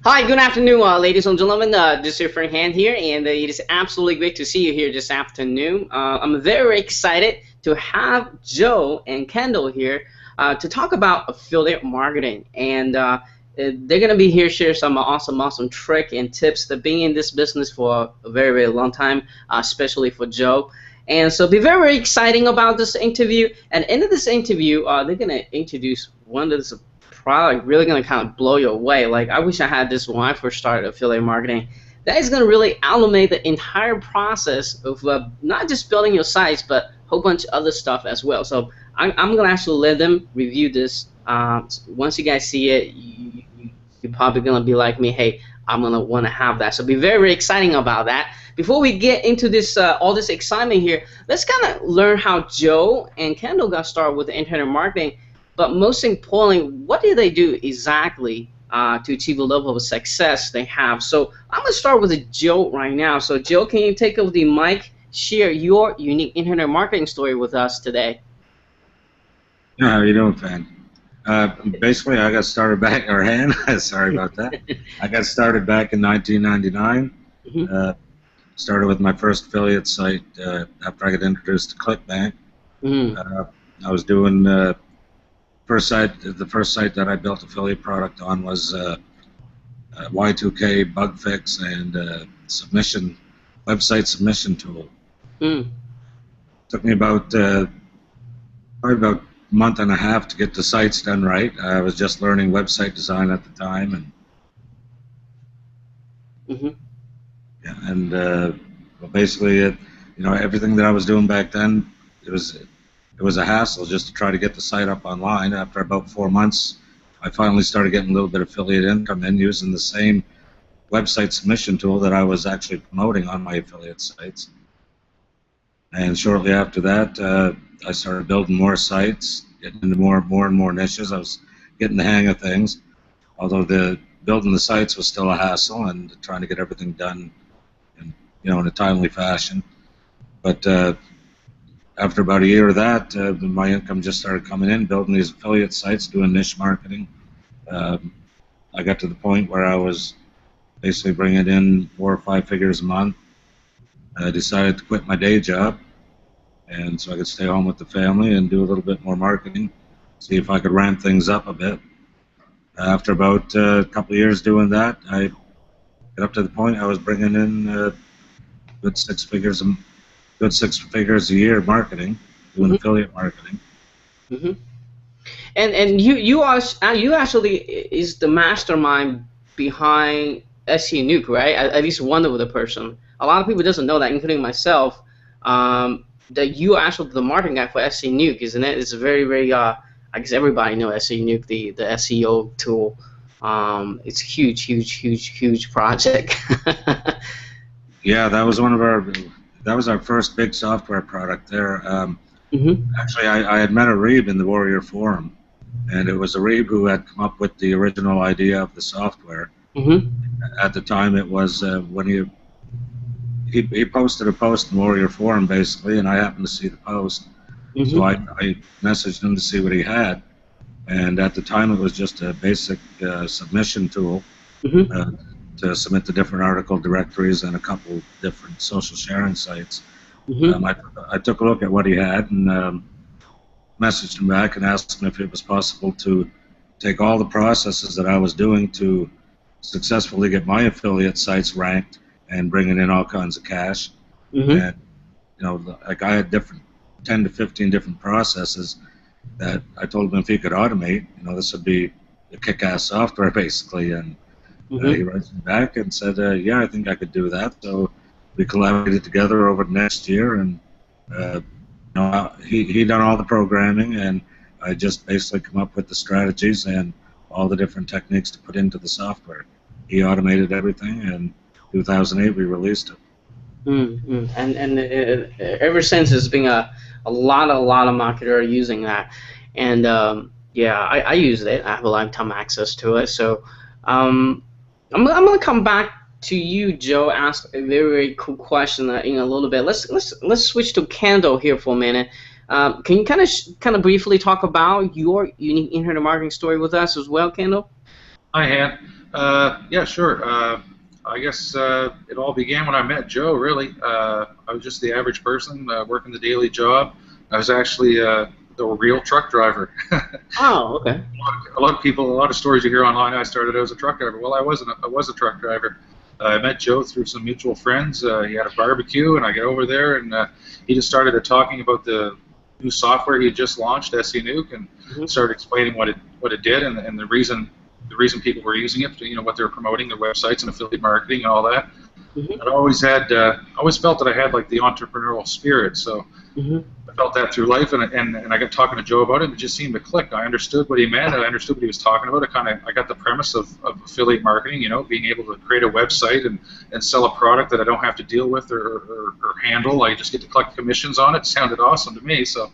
Hi, good afternoon, ladies and gentlemen. This is your friend Hand here, and it is absolutely great to see you here this afternoon. I'm very excited to have Joe and Kendall here to talk about affiliate marketing, and they're gonna be here share some awesome trick and tips to being in this business for a very long time, especially for Joe. And so, be very exciting about this interview. And in this interview, they're gonna introduce one of the product really gonna kind of blow you away. Like I wish I had this when I first started affiliate marketing. That is gonna really automate the entire process of not just building your sites, but a whole bunch of other stuff as well. So I'm gonna actually let them review this. Once you guys see it, you're probably gonna be like me. Hey, I'm gonna want to have that. So be very exciting about that. Before we get into this, all this excitement here, let's kind of learn how Joe and Kendall got started with the internet marketing. But most importantly, what do they do exactly to achieve the level of success they have? So I'm going to start with Joe right now. So Joe, can you take over the mic, share your unique internet marketing story with us today? Yeah, how you doing, Fan? Basically, I got started back, or Han, sorry about that. I got started back in 1999. Mm-hmm. Started with my first affiliate site after I got introduced to ClickBank. Mm-hmm. I was doing the first site that I built affiliate product on was Y2K bug fix and website submission tool. Mm. Took me about probably about a month and a half to get the sites done right. I was just learning website design at the time, and Mm-hmm. yeah, and well, basically, everything that I was doing back then, it was a hassle just to try to get the site up online. After about 4 months, I finally started getting a little bit of affiliate income in using the same website submission tool that I was actually promoting on my affiliate sites. And shortly after that, I started building more sites, getting into more and more niches. I was getting the hang of things, although building the sites was still a hassle and trying to get everything done in a timely fashion. But after about a year of that, my income just started coming in, building these affiliate sites, doing niche marketing. I got to the point where I was basically bringing in 4 or 5 figures a month. I decided to quit my day job, and so I could stay home with the family and do a little bit more marketing, see if I could ramp things up a bit. After about a couple of years doing that, I got up to the point I was bringing in good 6 figures a year marketing, doing Mm-hmm. affiliate marketing. Mm-hmm. And you actually is the mastermind behind SE Nuke, right? At least one of the person. A lot of people doesn't know that, including myself. That you are actually the marketing guy for SE Nuke, isn't it? It's a very I guess everybody knows SE Nuke, the SEO tool. It's a huge project. Yeah, that was our first big software product there. Mm-hmm. Actually, I had met Areeb in the Warrior Forum, and it was Areeb who had come up with the original idea of the software. Mm-hmm. At the time, it was when he posted a post in Warrior Forum, basically, and I happened to see the post. So I messaged him to see what he had, and at the time it was just a basic submission tool to submit to different article directories and a couple different social sharing sites. I took a look at what he had and messaged him back and asked him if it was possible to take all the processes that I was doing to successfully get my affiliate sites ranked and bringing in all kinds of cash. And like I had 10 to 15 different processes that I told him if he could automate, this would be a kick-ass software basically. And he writes me back and said, yeah, I think I could do that. So we collaborated together over the next year, and he done all the programming, and I just basically come up with the strategies and all the different techniques to put into the software. He automated everything, and in 2008 we released it. And ever since there's been a lot of marketers using that, and yeah, I used it. I have a lifetime access to it. So I'm gonna come back to you, Joe. Ask a very cool question in a little bit. Let's switch to Kendall here for a minute. Can you kind of briefly talk about your unique internet marketing story with us as well, Kendall? Hi, Han. Yeah, sure. I guess it all began when I met Joe, really. I was just the average person working the daily job. I was actually the real truck driver. Oh, okay. A lot of people, a lot of stories you hear online, I started out as a truck driver. Well, I wasn't. I was a truck driver. I met Joe through some mutual friends. He had a barbecue, and I get over there, and he just started talking about the new software he had just launched, SE Nuke, and Hmm. started explaining what it did and the reason people were using it. You know, what they were promoting, their websites and affiliate marketing and all that. Hmm. I always felt that I had like the entrepreneurial spirit. So Hmm. I felt that through life, and I got talking to Joe about it, and it just seemed to click. I understood what he meant, and I understood what he was talking about. I got the premise of affiliate marketing, you know, being able to create a website and sell a product that I don't have to deal with or handle. I just get to collect commissions on it. It sounded awesome to me, so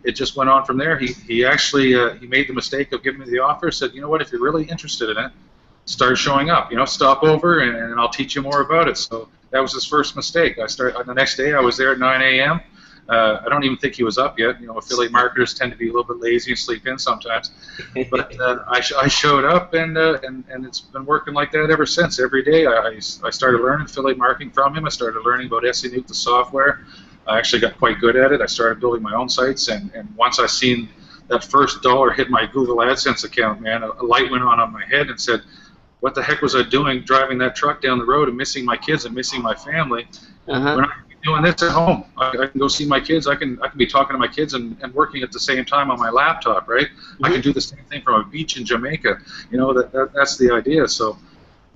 it just went on from there. He actually he made the mistake of giving me the offer. Said, you know what, if you're really interested in it, start showing up. You know, stop over, and I'll teach you more about it. So that was his first mistake. The next day. I was there at 9 a.m. I don't even think he was up yet. You know, affiliate marketers tend to be a little bit lazy and sleep in sometimes. But I showed up, and it's been working like that ever since. Every day I started learning affiliate marketing from him. I started learning about SE Nuke, the software. I actually got quite good at it. I started building my own sites, and once I seen that first dollar hit my Google AdSense account, man, a light went on my head and said, what the heck was I doing driving that truck down the road and missing my kids and missing my family? Uh-huh. When I can be doing this at home, I can go see my kids. I can be talking to my kids and working at the same time on my laptop, right? I can do the same thing from a beach in Jamaica. You know, that's the idea. So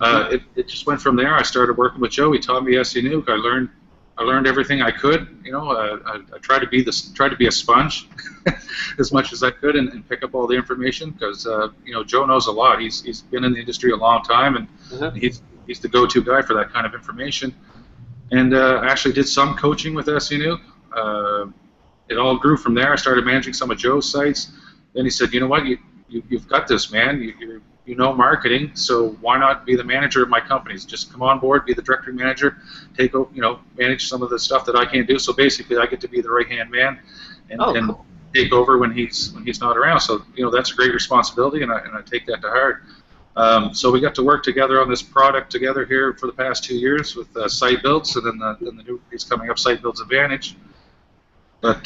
it just went from there. I started working with Joe. He taught me SE Nuke. I learned everything I could. You know, I tried to be a sponge as much as I could and pick up all the information because you know, Joe knows a lot. He's been in the industry a long time, and Uh-huh. he's the go-to guy for that kind of information. And I actually did some coaching with SE Nuke. It all grew from there. I started managing some of Joe's sites. Then he said, you know what, you've got this, man. You know marketing, so why not be the manager of my companies? Just come on board, be the directory manager, manage some of the stuff that I can't do. So basically, I get to be the right-hand man and Cool. take over when he's not around. So you know, that's a great responsibility, and I take that to heart. So we got to work together on this product together here for the past 2 years with SiteBildZ, and then the new release coming up, SiteBildZ Advantage. But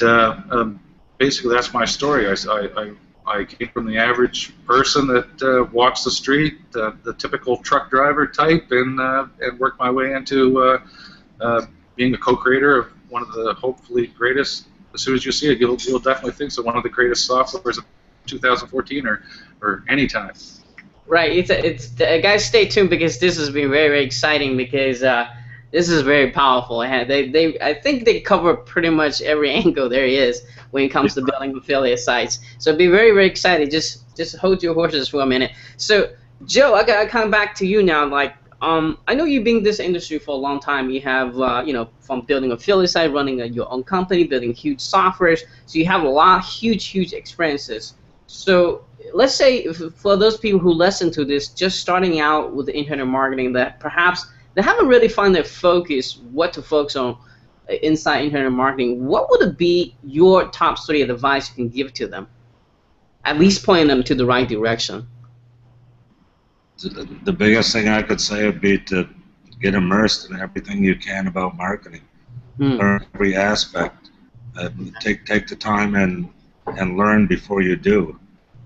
basically, that's my story. I came from the average person that walks the street, the typical truck driver type, and worked my way into being a co-creator of one of the hopefully greatest. As soon as you see it, you'll definitely think so. One of the greatest softwares of 2014 or any time. Right. Guys, stay tuned because this has been very, very exciting because this is very powerful. I think they cover pretty much every angle there is when it comes to building affiliate sites. So be very, very excited. Just hold your horses for a minute. So Joe, I gotta come back to you now. Like, I know you've been in this industry for a long time. You have, from building affiliate site, running your own company, building huge softwares. So you have a lot, huge experiences. So let's say for those people who listen to this, just starting out with internet marketing, that perhaps they haven't really found their focus, what to focus on inside internet marketing, what would it be your top 3 advice you can give to them? At least point them to the right direction. The biggest thing I could say would be to get immersed in everything you can about marketing. Learn every aspect. Take the time and learn before you do.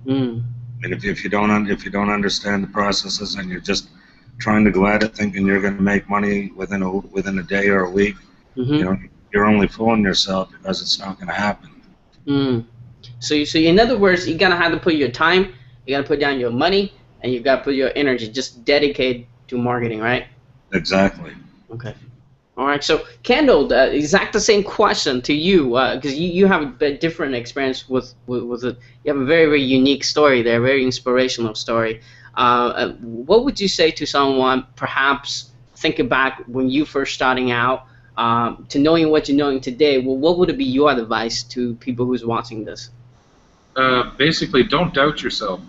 I mean, if you don't understand the processes and you're just trying to go at it thinking you're going to make money within a day or a week, you know, you're only fooling yourself because it's not going to happen. So in other words, you gotta have to put your time, you gotta put down your money, and you gotta put your energy, just dedicate to marketing, right? Exactly. Okay. All right. So Kendall, exact the same question to you, because you have a different experience with it. You have a very, very unique story there, very inspirational story. What would you say to someone, perhaps thinking back when you first starting out, to knowing what you're knowing today? Well, what would be your advice to people who's watching this? Basically, don't doubt yourself.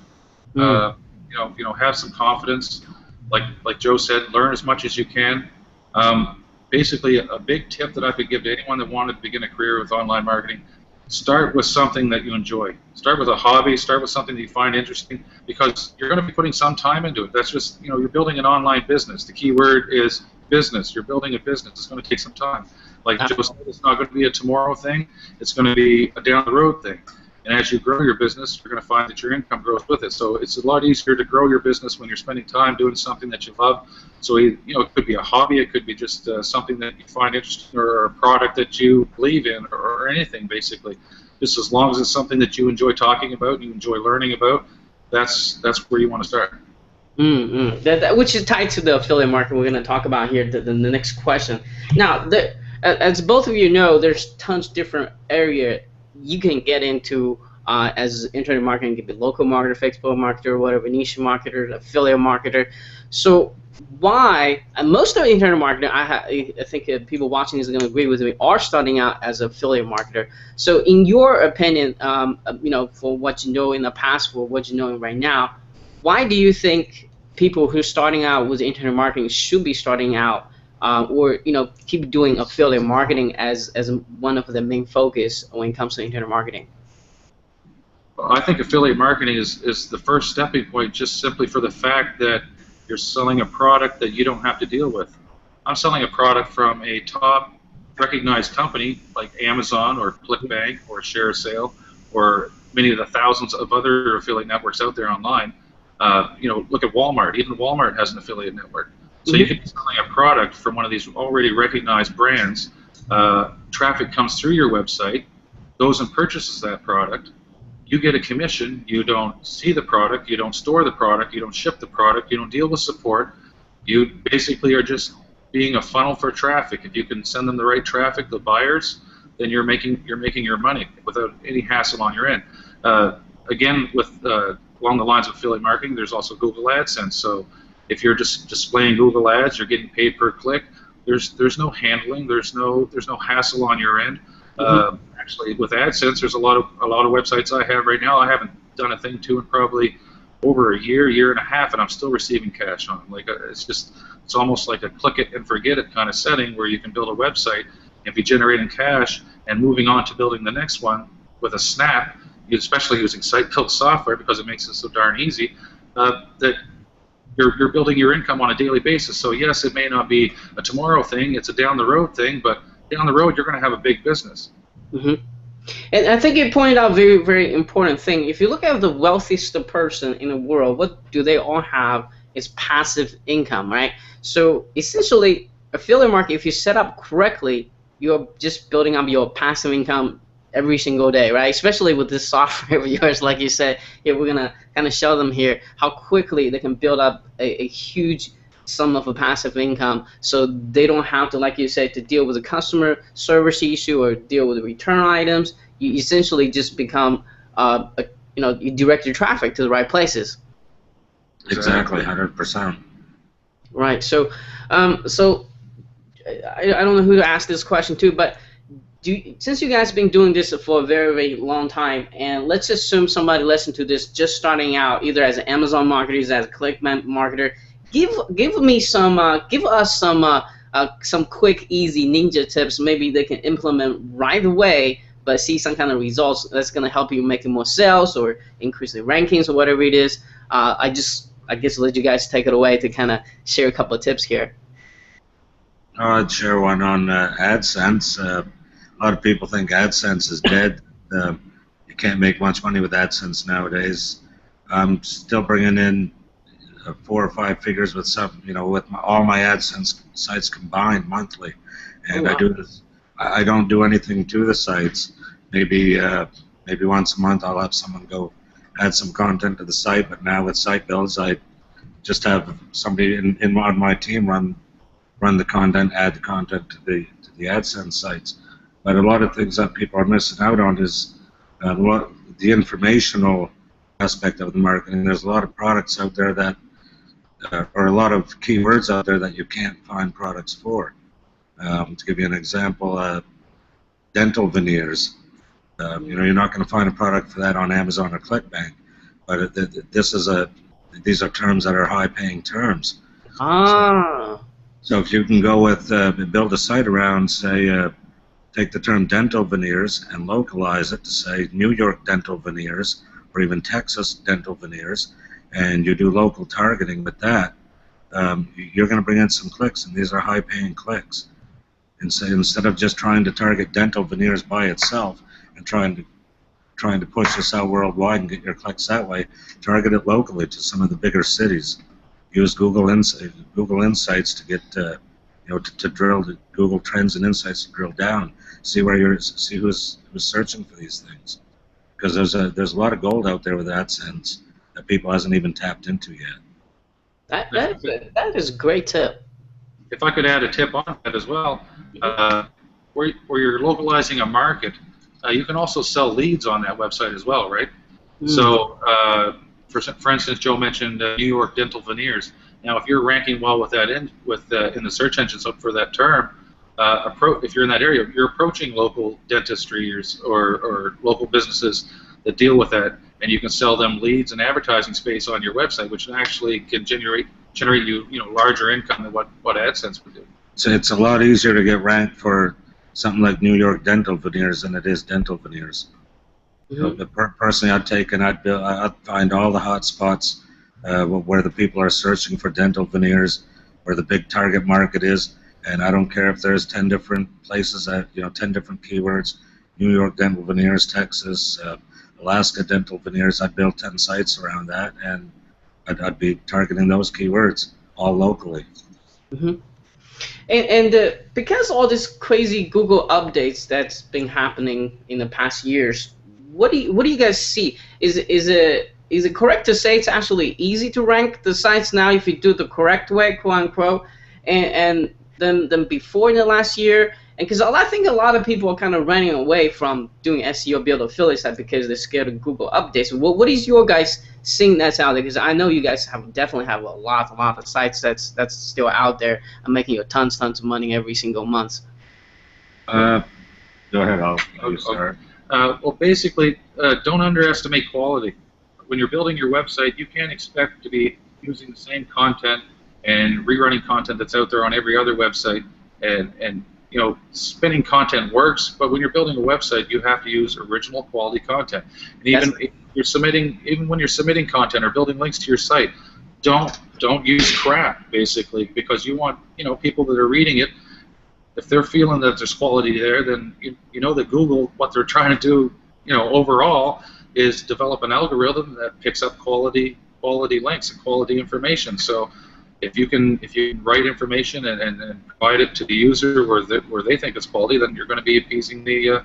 Have some confidence. Like Joe said, learn as much as you can. Basically, a big tip that I could give to anyone that wanted to begin a career with online marketing start with something that you enjoy. Start with a hobby. Start with something that you find interesting, because you're going to be putting some time into it. That's just, you're building an online business. The key word is business. You're building a business. It's going to take some time. Like Joe said, it's not going to be a tomorrow thing. It's going to be a down the road thing. And as you grow your business, you're going to find that your income grows with it. So it's a lot easier to grow your business when you're spending time doing something that you love. So it could be a hobby, it could be just something that you find interesting, or a product that you believe in, or anything basically. Just as long as it's something that you enjoy talking about and you enjoy learning about, that's where you want to start. Which is tied to the affiliate market we're going to talk about here, the next question. Now, as both of you know, there's tons of different areas you can get into as internet marketing. You can be local marketer, Facebook marketer, whatever, niche marketer, affiliate marketer. So why, and most of the internet marketing, I think people watching this are going to agree with me, are starting out as an affiliate marketer. So in your opinion, for what you know in the past, for what you know right now, why do you think people who are starting out with internet marketing should be starting out or keep doing affiliate marketing as one of the main focus when it comes to internet marketing? I think affiliate marketing is the first stepping point, just simply for the fact that you're selling a product that you don't have to deal with. I'm selling a product from a top recognized company like Amazon or ClickBank or ShareASale or many of the thousands of other affiliate networks out there online. Look at Walmart. Even Walmart has an affiliate network. So you could be selling a product from one of these already recognized brands. Traffic comes through your website, goes and purchases that product. You get a commission. You don't see the product. You don't store the product. You don't ship the product. You don't deal with support. You basically are just being a funnel for traffic. If you can send them the right traffic, the buyers, then you're making your money without any hassle on your end. Again, along the lines of affiliate marketing, there's also Google AdSense. So if you're just displaying Google ads, you're getting paid per click. There's no handling. There's no hassle on your end. Actually, with AdSense, there's a lot of websites I have right now I haven't done a thing to in probably over a year and a half, and I'm still receiving cash on them. Like it's almost like a click it and forget it kind of setting where you can build a website and be generating cash and moving on to building the next one with a snap. Especially using SiteBildZ software, because it makes it so darn easy that you're building your income on a daily basis. So yes, it may not be a tomorrow thing; it's a down the road thing. But down the road, you're going to have a big business. And I think you pointed out a very, very important thing. If you look at the wealthiest person in the world, what do they all have? Is passive income, right? So essentially, affiliate marketing, if you set up correctly, you're just building up your passive income every single day, right? Especially with this software of yours, like you said, we're going to kind of show them here how quickly they can build up a huge sum of a passive income, so they don't have to, like you said, to deal with a customer service issue or deal with return items. You essentially just become, you direct your traffic to the right places. Exactly, 100%. Right. So, I don't know who to ask this question to, but since you guys have been doing this for a very, very long time, and let's assume somebody listening to this just starting out, either as an Amazon marketer, as a ClickBank marketer, give us some quick, easy ninja tips. Maybe they can implement right away, but see some kind of results that's going to help you make more sales or increase the rankings or whatever it is. I guess let you guys take it away to kind of share a couple of tips here. I'd share one on AdSense. A lot of people think AdSense is dead. You can't make much money with AdSense nowadays. I'm still bringing in 4 or 5 figures with some, with all my AdSense sites combined monthly, and I do this. I don't do anything to the sites. Maybe once a month I'll have someone go add some content to the site. But now with SiteBildZ, I just have somebody on my team run the content, add the content to the AdSense sites. But a lot of things that people are missing out on is the informational aspect of the marketing. There's a lot of products out there that, or a lot of keywords out there that you can't find products for. To give you an example, dental veneers. You're not going to find a product for that on Amazon or ClickBank, but these are terms that are high-paying terms. Ah. So if you can go with build a site around, say, take the term dental veneers and localize it to say New York dental veneers or even Texas dental veneers, and you do local targeting with that, you're going to bring in some clicks, and these are high-paying clicks. And so instead of just trying to target dental veneers by itself and trying to push this out worldwide and get your clicks that way, target it locally to some of the bigger cities. Use Google Insights to get to drill Google Trends and Insights to drill down, see who's searching for these things, because there's a lot of gold out there with AdSense that people hasn't even tapped into yet. That is a great tip. If I could add a tip on that as well, where you're localizing a market, you can also sell leads on that website as well, right? So, for instance, Joe mentioned New York dental veneers. Now, if you're ranking well with that in the search engines up for that term, if you're in that area, you're approaching local dentistry or local businesses that deal with that, and you can sell them leads and advertising space on your website, which actually can generate you larger income than what AdSense would do. So it's a lot easier to get ranked for something like New York dental veneers than it is dental veneers. Personally, I'd find all the hot spots where the people are searching for dental veneers, where the big target market is, and I don't care if there's 10 different places 10 different keywords, New York dental veneers, Texas, Alaska dental veneers. I'd build 10 sites around that, and I'd be targeting those keywords all locally. And because all this crazy Google updates that's been happening in the past years, what do you guys see? Is it correct to say it's actually easy to rank the sites now if you do the correct way, quote unquote, and than before in the last year? And because I think a lot of people are kind of running away from doing SEO build affiliate site because they're scared of Google updates. What is your guys seeing that's out there? Because I know you guys definitely have a lot of sites that's still out there and making you tons of money every single month. Go ahead, I'll start. Well, basically, don't underestimate quality. When you're building your website, you can't expect to be using the same content and rerunning content that's out there on every other website. And spinning content works, but when you're building a website, you have to use original quality content. And even when you're submitting content or building links to your site, don't use crap, basically, because you want people that are reading it. If they're feeling that there's quality there, then you know that Google, what they're trying to do, overall, is develop an algorithm that picks up quality links and quality information. So if you can write information and provide it to the user where they think it's quality, then you're going to be appeasing the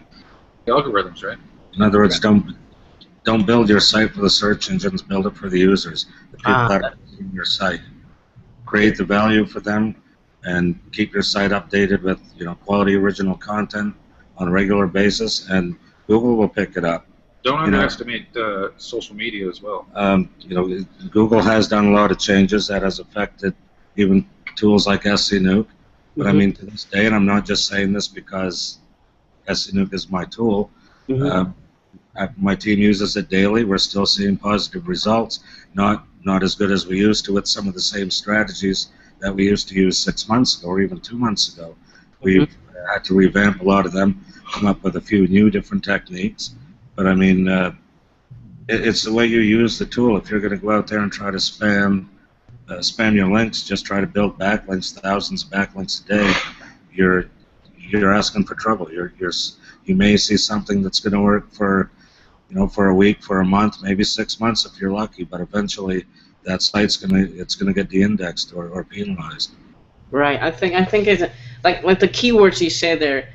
algorithms, right? In other words, don't build your site for the search engines. Build it for the users, the people that are using your site. Create the value for them, and keep your site updated with quality original content on a regular basis, and Google will pick it up. Don't underestimate social media as well. Google has done a lot of changes that has affected even tools like SENuke. But I mean, to this day, and I'm not just saying this because SENuke is my tool. My team uses it daily. We're still seeing positive results. Not as good as we used to with some of the same strategies that we used to use 6 months ago or even 2 months ago. We've had to revamp a lot of them, come up with a few new different techniques. But I mean, it's the way you use the tool. If you're going to go out there and try to spam your links, just try to build backlinks, thousands of backlinks a day, you're asking for trouble. You may see something that's going to work for a week, for a month, maybe 6 months if you're lucky. But eventually, that site's gonna get de-indexed or penalized. Right. I think it's like the keywords you said there.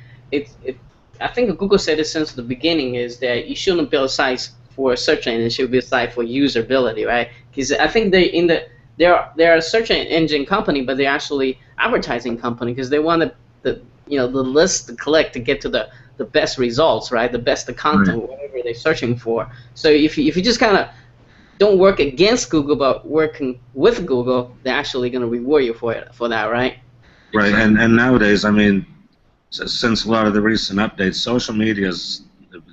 I think Google said it since the beginning is that you shouldn't build sites for search engine. It should be a site for usability, right? Because I think they're a search engine company, but they're actually advertising company because they want the list to collect to get to the best results, right? The best content, whatever they're searching for. So if you just kind of don't work against Google, but working with Google, they're actually going to reward you for that, right? Right, and nowadays, I mean, since a lot of the recent updates, social media is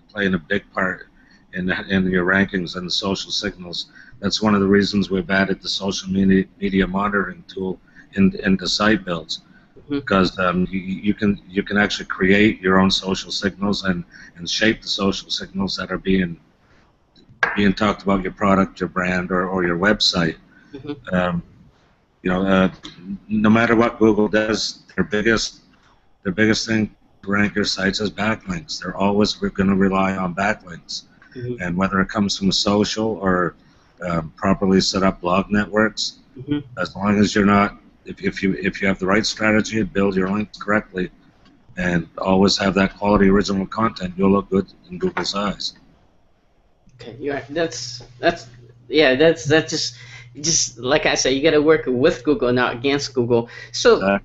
playing a big part in your rankings and the social signals. That's one of the reasons we've added the social media monitoring tool into SiteBildZ. because you can actually create your own social signals and shape the social signals that are being talked about your product, your brand, or your website. You know, no matter what Google does, their biggest thing to rank your sites is backlinks. They're always going to rely on backlinks, and whether it comes from social or properly set up blog networks, as long as you're not, if you have the right strategy and build your links correctly, and always have that quality original content, you'll look good in Google's eyes. Okay, yeah, that's just like I said, you got to work with Google, not against Google. So,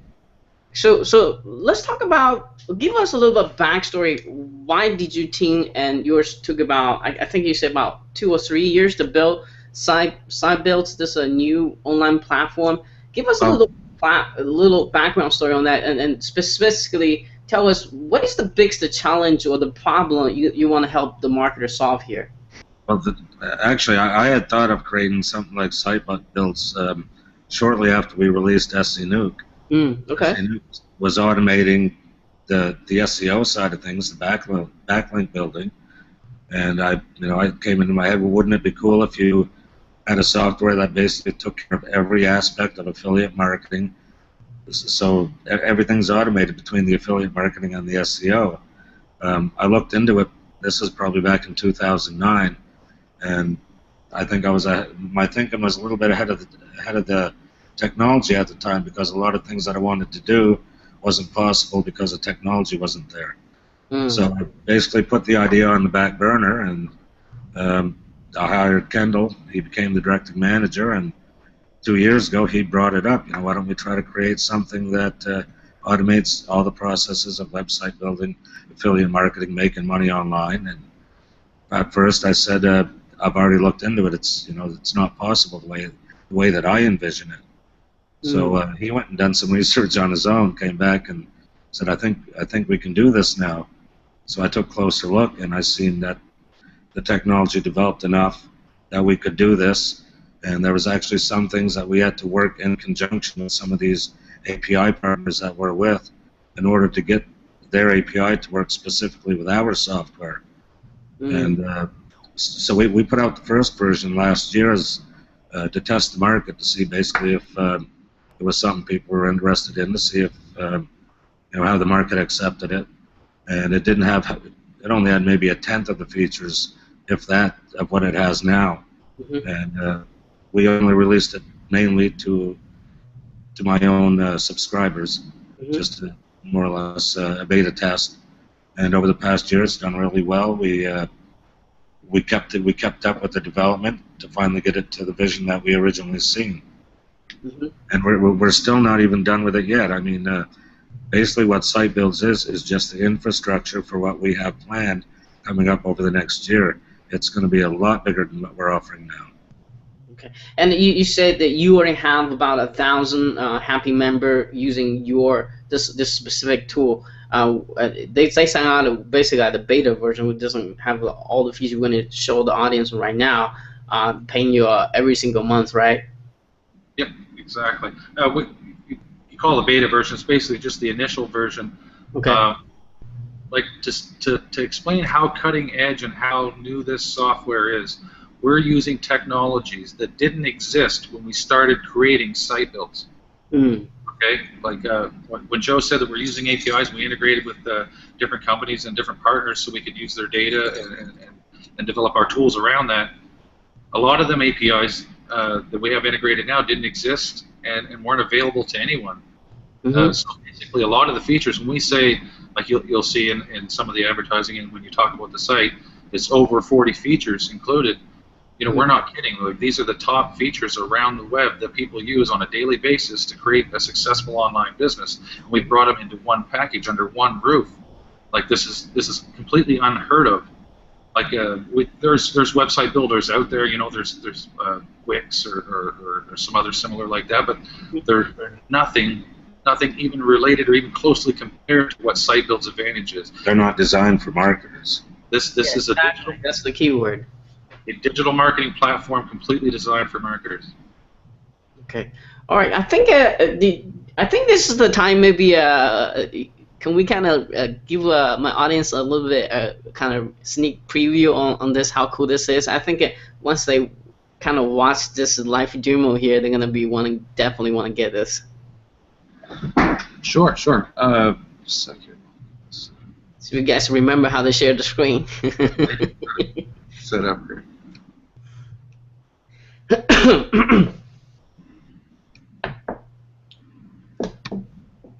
so let's talk about. Give us a little bit of backstory. Why did you team and yours took about? I think you said about 2 or 3 years to build SiteBildZ. This a new online platform. Give us a little background story on that, and specifically tell us what is the biggest challenge or the problem you want to help the marketer solve here. Well, actually, I had thought of creating something like SiteBildZ shortly after we released SENuke. Okay. SENuke was automating the SEO side of things, the backlink building, and I came into my head, well, wouldn't it be cool if you had a software that basically took care of every aspect of affiliate marketing, so everything's automated between the affiliate marketing and the SEO. I looked into it. This was probably back in 2009. And I think my thinking was a little bit ahead of the technology at the time, because a lot of things that I wanted to do wasn't possible because the technology wasn't there. So I basically put the idea on the back burner, and I hired Kendall. He became the directing manager, and 2 years ago he brought it up. Why don't we try to create something that automates all the processes of website building, affiliate marketing, making money online? And at first I said, I've already looked into it. It's not possible the way that I envision it. So he went and done some research on his own, came back and said, I think we can do this now. So I took a closer look, and I seen that the technology developed enough that we could do this, and there was actually some things that we had to work in conjunction with some of these API partners that we're with in order to get their API to work specifically with our software. And so we put out the first version last year to test the market, to see basically if it was something people were interested in, to see if how the market accepted it. And it didn't have, it only had maybe 1/10 of the features, if that, of what it has now. And we only released it mainly to my own subscribers, just to more or less a beta test. And over the past year, it's done really well. We kept up with the development to finally get it to the vision that we originally seen. And we're still not even done with it yet. I mean, basically what SiteBildZ is just the infrastructure for what we have planned coming up over the next year. It's going to be a lot bigger than what we're offering now. Okay. And you said that you already have about 1,000 happy member using this specific tool. They sign out basically at the beta version, which doesn't have all the features we're going to show the audience right now, paying you every single month, right? Yep, exactly. You call the beta version, it's basically just the initial version. Okay. Like just to explain how cutting edge and how new this software is, we're using technologies that didn't exist when we started creating SiteBildZ. Okay, like when Joe said that we're using APIs, we integrated with different companies and different partners so we could use their data and develop our tools around that. A lot of them APIs that we have integrated now didn't exist and weren't available to anyone. So basically, a lot of the features, when we say, like you'll see in some of the advertising and when you talk about the site, it's over 40 features included. We're not kidding. Like, these are the top features around the web that people use on a daily basis to create a successful online business. And we brought them into one package under one roof. Like, this is completely unheard of. Like there's website builders out there. There's Wix or some other similar like that, but they're nothing even related or even closely compared to what SiteBildZ Advantage is. They're not designed for marketers. This is that's the key word. A digital marketing platform completely designed for marketers. Okay. All right. I think this is the time. Maybe can we kind of give my audience a little bit kind of sneak preview on this? How cool this is. I think once they kind of watch this live demo here, they're gonna be definitely want to get this. Sure. Second. So you guys remember how to share the screen. Set up here.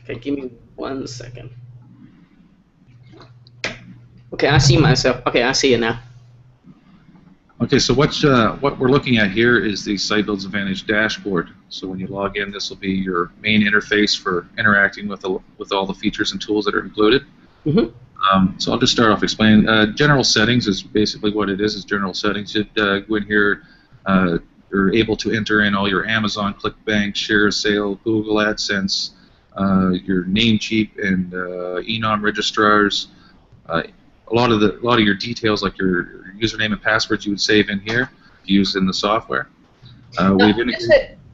Okay, give me 1 second. Okay, I see myself. Okay, I see it now. Okay, so what we're looking at here is the SiteBildZ Advantage dashboard. So when you log in, this will be your main interface for interacting with all the features and tools that are included. Mm-hmm. So I'll just start off explaining. General settings is basically what it is general settings. You go in here, you're able to enter in all your Amazon, ClickBank, ShareASale, Google AdSense, your Namecheap and eNom registrars. A lot of your details, like your username and passwords, you would save in here, used in the software.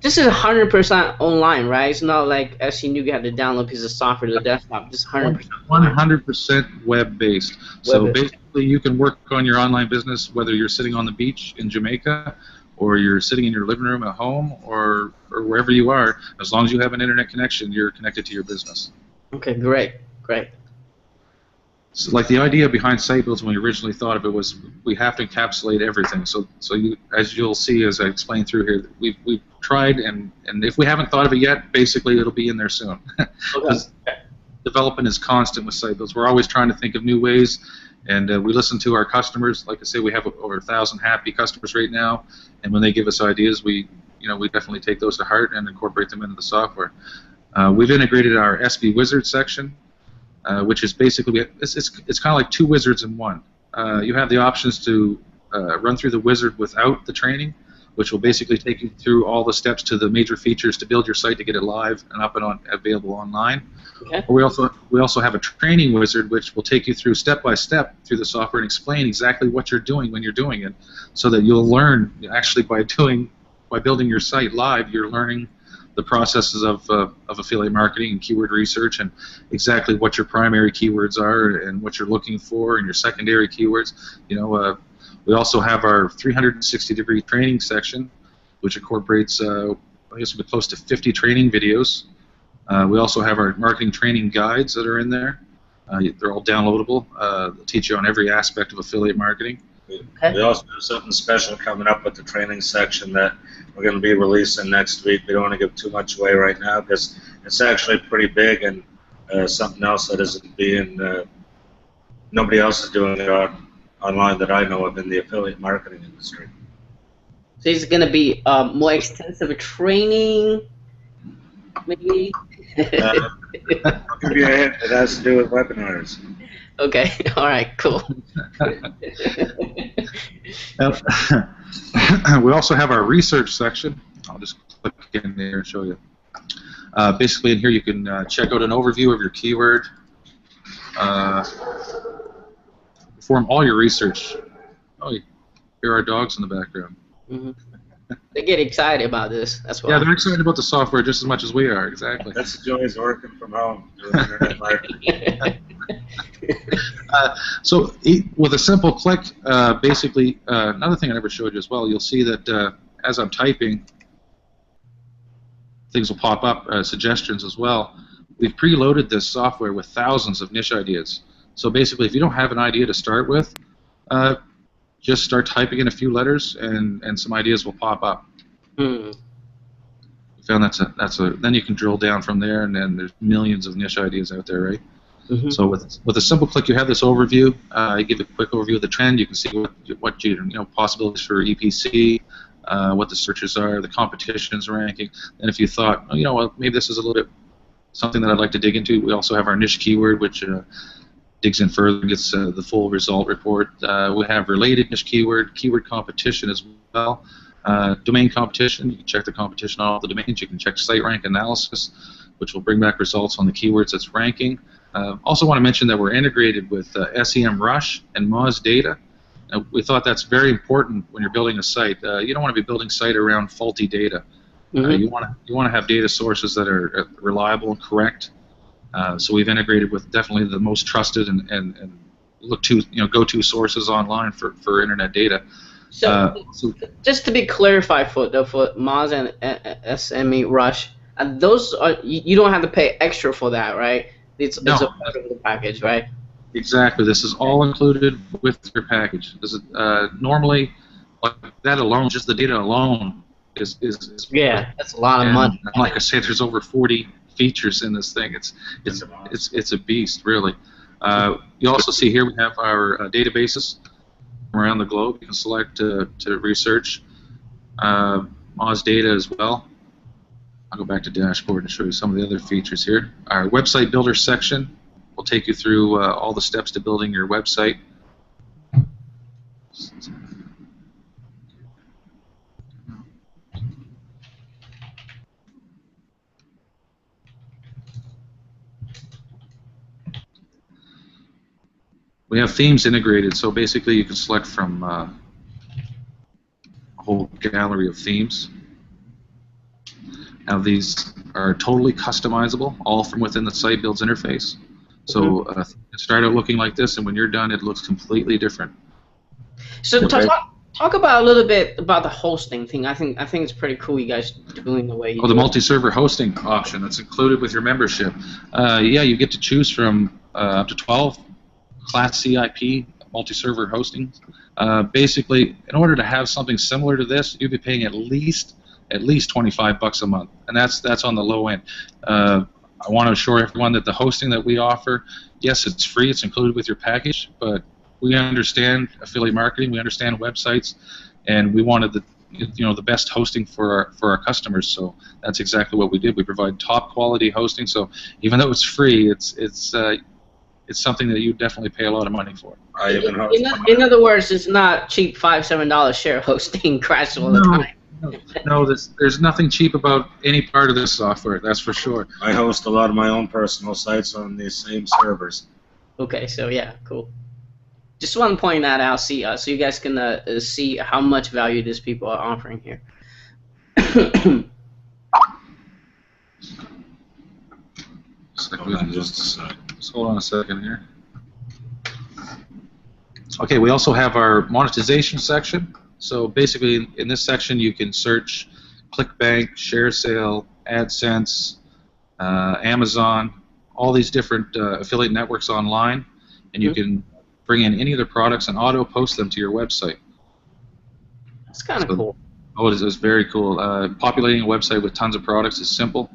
This is 100% online, right? It's not like as you have to download a piece of software to the desktop. Just 100%. 100% web-based. So basically, you can work on your online business whether you're sitting on the beach in Jamaica, or you're sitting in your living room at home, or wherever you are. As long as you have an internet connection, you're connected to your business. Okay, great. So, like, the idea behind SiteBildZ when we originally thought of it was we have to encapsulate everything. So you, as you'll see as I explain through here, we've tried, and if we haven't thought of it yet, basically it'll be in there soon. Because development is constant with SiteBildZ. We're always trying to think of new ways, and we listen to our customers. Like I say, we have over 1,000 happy customers right now, and when they give us ideas, we definitely take those to heart and incorporate them into the software. We've integrated our SiteBlidZ section, which is basically, it's kind of like two wizards in one. You have the options to run through the wizard without the training, which will basically take you through all the steps to the major features to build your site to get it live and up and available online. Okay. We also have a training wizard, which will take you through step by step through the software and explain exactly what you're doing when you're doing it, so that you'll learn actually by building your site live. You're learning the processes of affiliate marketing and keyword research, and exactly what your primary keywords are and what you're looking for, and your secondary keywords. We also have our 360-degree training section, which incorporates I guess we're close to 50 training videos. We also have our marketing training guides that are in there. They're all downloadable. They'll teach you on every aspect of affiliate marketing. We also have something special coming up with the training section that we're going to be releasing next week. We don't want to give too much away right now because it's actually pretty big, and something else that isn't being, nobody else is doing it online that I know of in the affiliate marketing industry. So it's going to be more extensive training, maybe? I'll give you a hint. It has to do with webinars. Okay, all right, cool. We also have our research section. I'll just click in there and show you. Basically, in here you can check out an overview of your keyword, perform all your research. Oh, here are dogs in the background. Mm-hmm. They get excited about this. That's why. Yeah, they're excited about the software just as much as we are. Exactly. That's the joys of working from home, doing internet marketing. So with a simple click, basically, another thing I never showed you as well, you'll see that as I'm typing, things will pop up, suggestions as well. We've preloaded this software with thousands of niche ideas. So basically, if you don't have an idea to start with, just start typing in a few letters, and some ideas will pop up. Hmm. We found then you can drill down from there, and then there's millions of niche ideas out there, right? Mm-hmm. So with a simple click, you have this overview. You give a quick overview of the trend. You can see what possibilities for EPC, what the searches are, the competition's ranking. And if you thought, well, maybe this is a little bit something that I'd like to dig into, we also have our niche keyword, which digs in further and gets the full result report. We have related niche keyword competition as well. Domain competition, you can check the competition on all the domains. You can check site rank analysis, which will bring back results on the keywords that's ranking. Also want to mention that we're integrated with SEMrush and Moz Data. We thought that's very important when you're building a site. You don't want to be building a site around faulty data. You want to have data sources that are reliable and correct. So we've integrated with definitely the most trusted and go-to sources online for internet data. So just to be clarified for Moz and SME Rush, those are you don't have to pay extra for that, right? It's a part of the package, right? Exactly. This is all included with your package. This is normally like that alone, just the data alone is yeah, that's a lot of money. Like I said, there's over 40 features in this thing. It's a beast, really. You also see here we have our databases from around the globe. You can select to research Moz data as well. I'll go back to dashboard and show you some of the other features here. Our website builder section will take you through all the steps to building your website. We have themes integrated, so basically you can select from a whole gallery of themes. Now these are totally customizable, all from within the SiteBildZ interface. So it started looking like this, and when you're done, it looks completely different. So talk about a little bit about the hosting thing. I think it's pretty cool you guys doing the way you do. The multi-server hosting option that's included with your membership. Yeah, you get to choose from up to 12 Class C IP multi-server hosting. Basically, in order to have something similar to this, you'd be paying at least $25 a month, and that's on the low end. I want to assure everyone that the hosting that we offer, yes, it's free, it's included with your package, but we understand affiliate marketing, we understand websites, and we wanted the best hosting for our customers. So that's exactly what we did. We provide top quality hosting. So even though it's free, it's something that you definitely pay a lot of money for. In other words, it's not cheap $5-7 share hosting crash all the time. No, there's nothing cheap about any part of this software, that's for sure. I host a lot of my own personal sites on these same servers. Okay, so yeah, cool. Just want to point that out, so you guys can see how much value these people are offering here. Just hold on a second here. Okay, we also have our monetization section. So basically, in this section, you can search ClickBank, ShareSale, AdSense, Amazon, all these different affiliate networks online, and you can bring in any of their products and auto-post them to your website. That's kind of cool. Oh, it's very cool. Populating a website with tons of products is simple.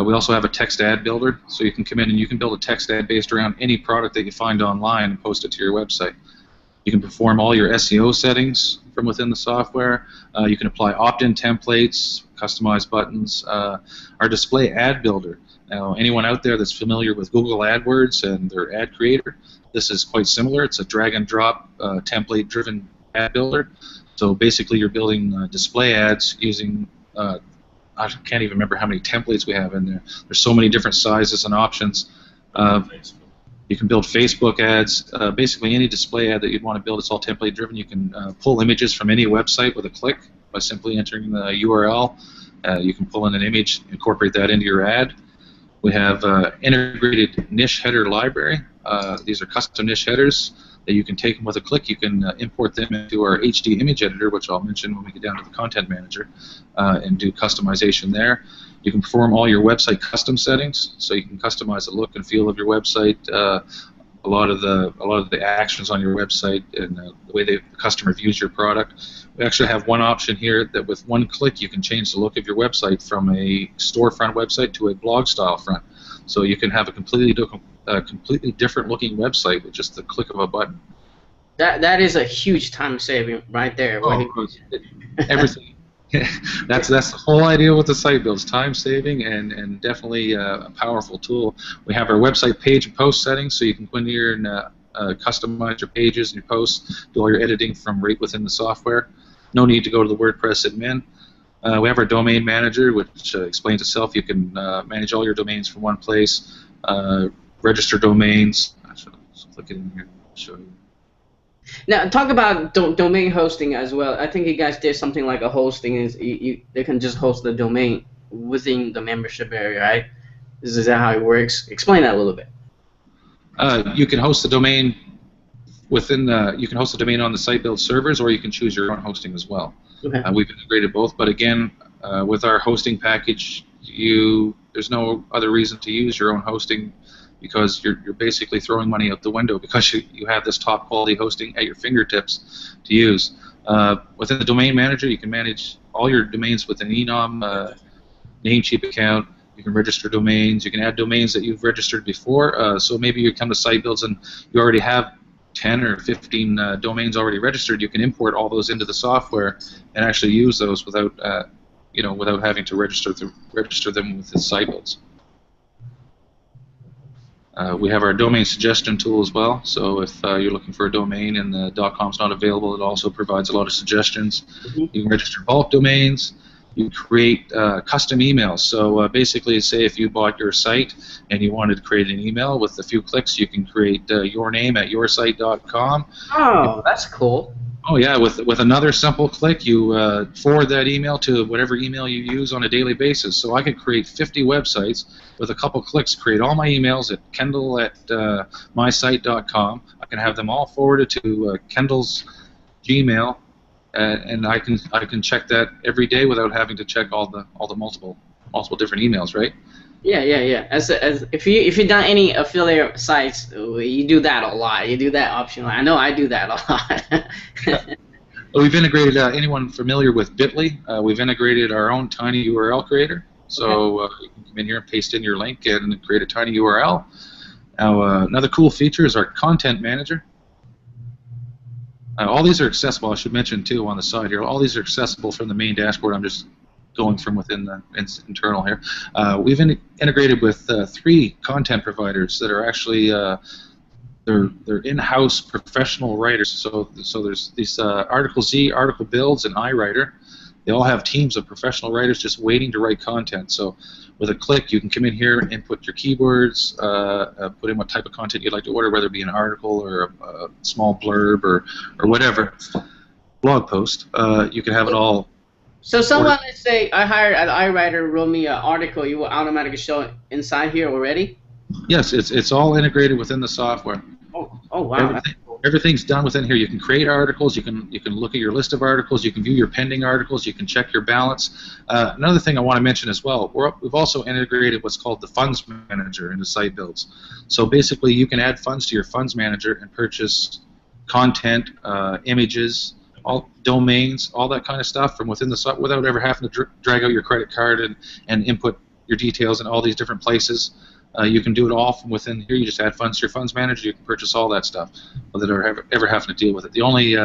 We also have a text ad builder, so you can come in and you can build a text ad based around any product that you find online and post it to your website. You can perform all your SEO settings from within the software. You can apply opt-in templates, customize buttons. Our display ad builder. Now, anyone out there that's familiar with Google AdWords and their ad creator, this is quite similar. It's a drag-and-drop template-driven ad builder. So basically, you're building display ads using I can't even remember how many templates we have in there. There's so many different sizes and options. You can build Facebook ads. Basically, any display ad that you'd want to build, it's all template driven. You can pull images from any website with a click by simply entering the URL. You can pull in an image, incorporate that into your ad. We have integrated niche header library. These are custom niche headers that you can take them with a click. You can import them into our HD image editor, which I'll mention when we get down to the content manager, and do customization there. You can perform all your website custom settings, so you can customize the look and feel of your website, a lot of the actions on your website, and the way the customer views your product. We actually have one option here that with one click you can change the look of your website from a storefront website to a blog style front. So you can have a completely different looking website with just the click of a button. That is a huge time saving right there. Oh, everything. That's the whole idea with the SiteBildZ, time saving and definitely a powerful tool. We have our website page and post settings, so you can go in here and customize your pages and your posts, do all your editing from right within the software. No need to go to the WordPress admin. We have our domain manager, which explains itself. You can manage all your domains from one place, register domains. I'll click it in here and show you. Now, talk about domain hosting as well. I think you guys did something like a hosting. They can just host the domain. within the membership area, right? Is that how it works? Explain that a little bit. You can host the domain within you can host the domain on the SiteBildZ servers, or you can choose your own hosting as well. Okay. We've integrated both, but again, with our hosting package, there's no other reason to use your own hosting, because you're basically throwing money out the window, because you have this top quality hosting at your fingertips to use. Within the domain manager, you can manage all your domains with an enom Namecheap account. You can register domains. You can add domains that you've registered before. So maybe you come to SiteBildZ and you already have 10 or 15 domains already registered. You can import all those into the software and actually use those without without having to register them with the SiteBildZ. We have our domain suggestion tool as well. So if you're looking for a domain and the .com's not available, it also provides a lot of suggestions. Mm-hmm. You can register bulk domains. You create custom emails. So basically, say if you bought your site and you wanted to create an email, with a few clicks, you can create your name at yoursite.com. Oh, that's cool. Oh yeah, with another simple click, you forward that email to whatever email you use on a daily basis. So I could create 50 websites with a couple clicks, create all my emails at Kendall at mysite.com. I can have them all forwarded to Kendall's Gmail, and I can check that every day without having to check all the multiple different emails, right? Yeah. As if you've done any affiliate sites, you do that a lot. You do that option. I know I do that a lot. We've integrated anyone familiar with Bitly. We've integrated our own tiny URL creator. So you can come in here and paste in your link and create a tiny URL. Now another cool feature is our content manager. All these are accessible. I should mention too on the side here. All these are accessible from the main dashboard. I'm just going from within the internal here. We've integrated with 3 content providers that are actually they're in-house professional writers. So there's these ArticleZ, SiteBildZ, and iWriter. They all have teams of professional writers just waiting to write content. So with a click, you can come in here and input your keywords, put in what type of content you'd like to order, whether it be an article or a small blurb or whatever, blog post. You can have it all. So someone, let's say I hired an iWriter, wrote me an article, you will automatically show it inside here already? Yes, it's all integrated within the software. Oh wow. Everything's done within here. You can create articles. You can look at your list of articles. You can view your pending articles. You can check your balance. Another thing I want to mention as well, we've also integrated what's called the funds manager into SiteBildZ. So basically, you can add funds to your funds manager and purchase content, images, all domains, all that kind of stuff from within the site without ever having to drag out your credit card and input your details in all these different places. You can do it all from within here. You just add funds to your funds manager. You can purchase all that stuff without ever having to deal with it. The only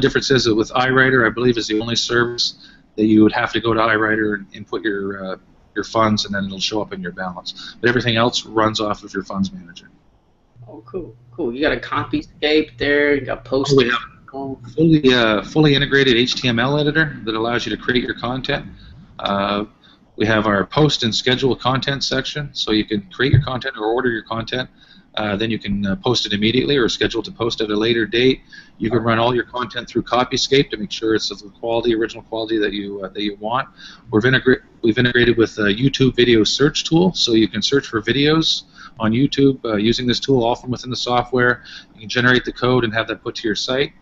difference is that with iWriter, I believe, is the only service that you would have to go to iWriter and input your funds, and then it'll show up in your balance. But everything else runs off of your funds manager. Oh, cool. You got a CopyScape there. You got post. We have fully integrated HTML editor that allows you to create your content. We have our post and schedule content section, so you can create your content or order your content. Then you can post it immediately or schedule to post at a later date. You can run all your content through CopyScape to make sure it's of the quality, original quality that you want. We've integrated with a YouTube video search tool, so you can search for videos on YouTube using this tool, all from within the software. You can generate the code and have that put to your site.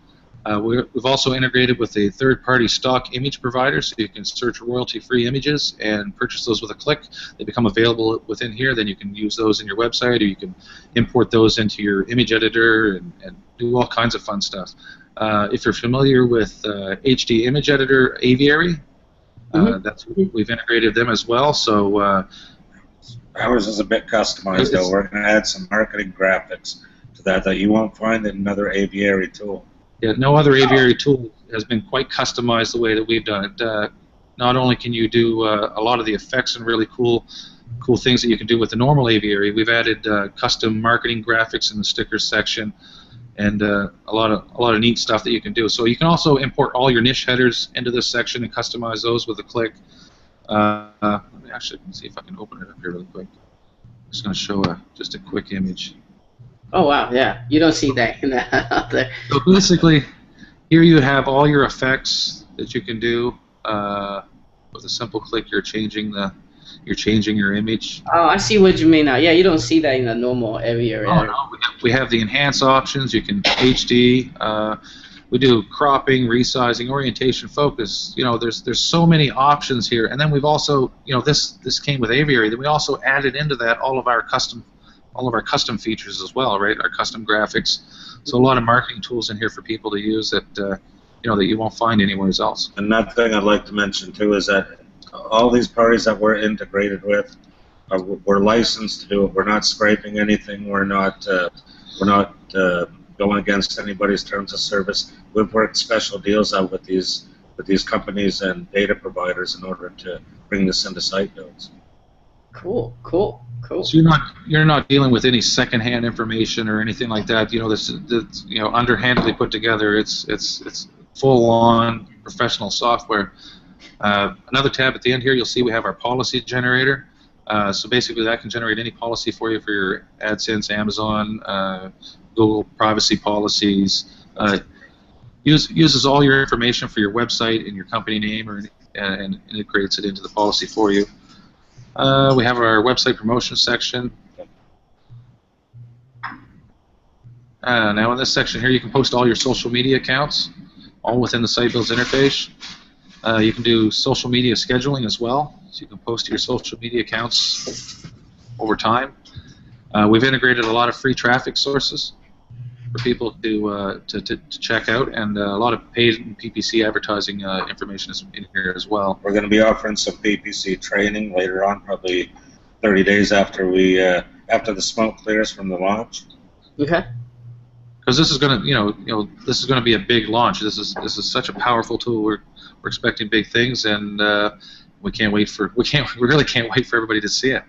We've also integrated with a third-party stock image provider, so you can search royalty-free images and purchase those with a click. They become available within here. Then you can use those in your website, or you can import those into your image editor and do all kinds of fun stuff. If you're familiar with HD Image Editor Aviary, we've integrated them as well. So ours is a bit customized, though. We're going to add some marketing graphics to that you won't find in another aviary tool. Yeah, no other aviary tool has been quite customized the way that we've done it. Not only can you do a lot of the effects and really cool things that you can do with the normal aviary, we've added custom marketing graphics in the stickers section, and a lot of neat stuff that you can do. So you can also import all your niche headers into this section and customize those with a click. Let me actually see if I can open it up here really quick. I'm just going to show just a quick image. Oh wow, yeah. You don't see that out there. So basically, here you have all your effects that you can do with a simple click, you're changing your image. Oh, I see what you mean now. Yeah, you don't see that in a normal area. Oh, no, we have the enhance options. You can HD. We do cropping, resizing, orientation, focus. You know, there's so many options here. And then we've also, you know, this came with Aviary. Then we also added into that all of our custom features as well, right? Our custom graphics. So a lot of marketing tools in here for people to use that you know, that you won't find anywhere else. Another thing I'd like to mention too is that all these parties that we're integrated with, we're licensed to do it. We're not scraping anything. We're not going against anybody's terms of service. We've worked special deals out with these companies and data providers in order to bring this into SiteBildZ. Cool. So you're not dealing with any secondhand information or anything like that. You know, this you know, underhandedly put together. It's full-on professional software. Another tab at the end here, you'll see we have our policy generator. So basically, that can generate any policy for you for your AdSense, Amazon, Google privacy policies. Uses all your information for your website and your company name, and integrates it into the policy for you. We have our website promotion section. Now in this section here, you can post all your social media accounts, all within the SiteBildZ interface. You can do social media scheduling as well, so you can post your social media accounts over time. We've integrated a lot of free traffic sources for people to check out, and a lot of paid and PPC advertising information is in here as well. We're going to be offering some PPC training later on, probably 30 days after after the smoke clears from the launch. Okay. Because this is going to, this is going to be a big launch. This is such a powerful tool. We're expecting big things, and we really can't wait for everybody to see it.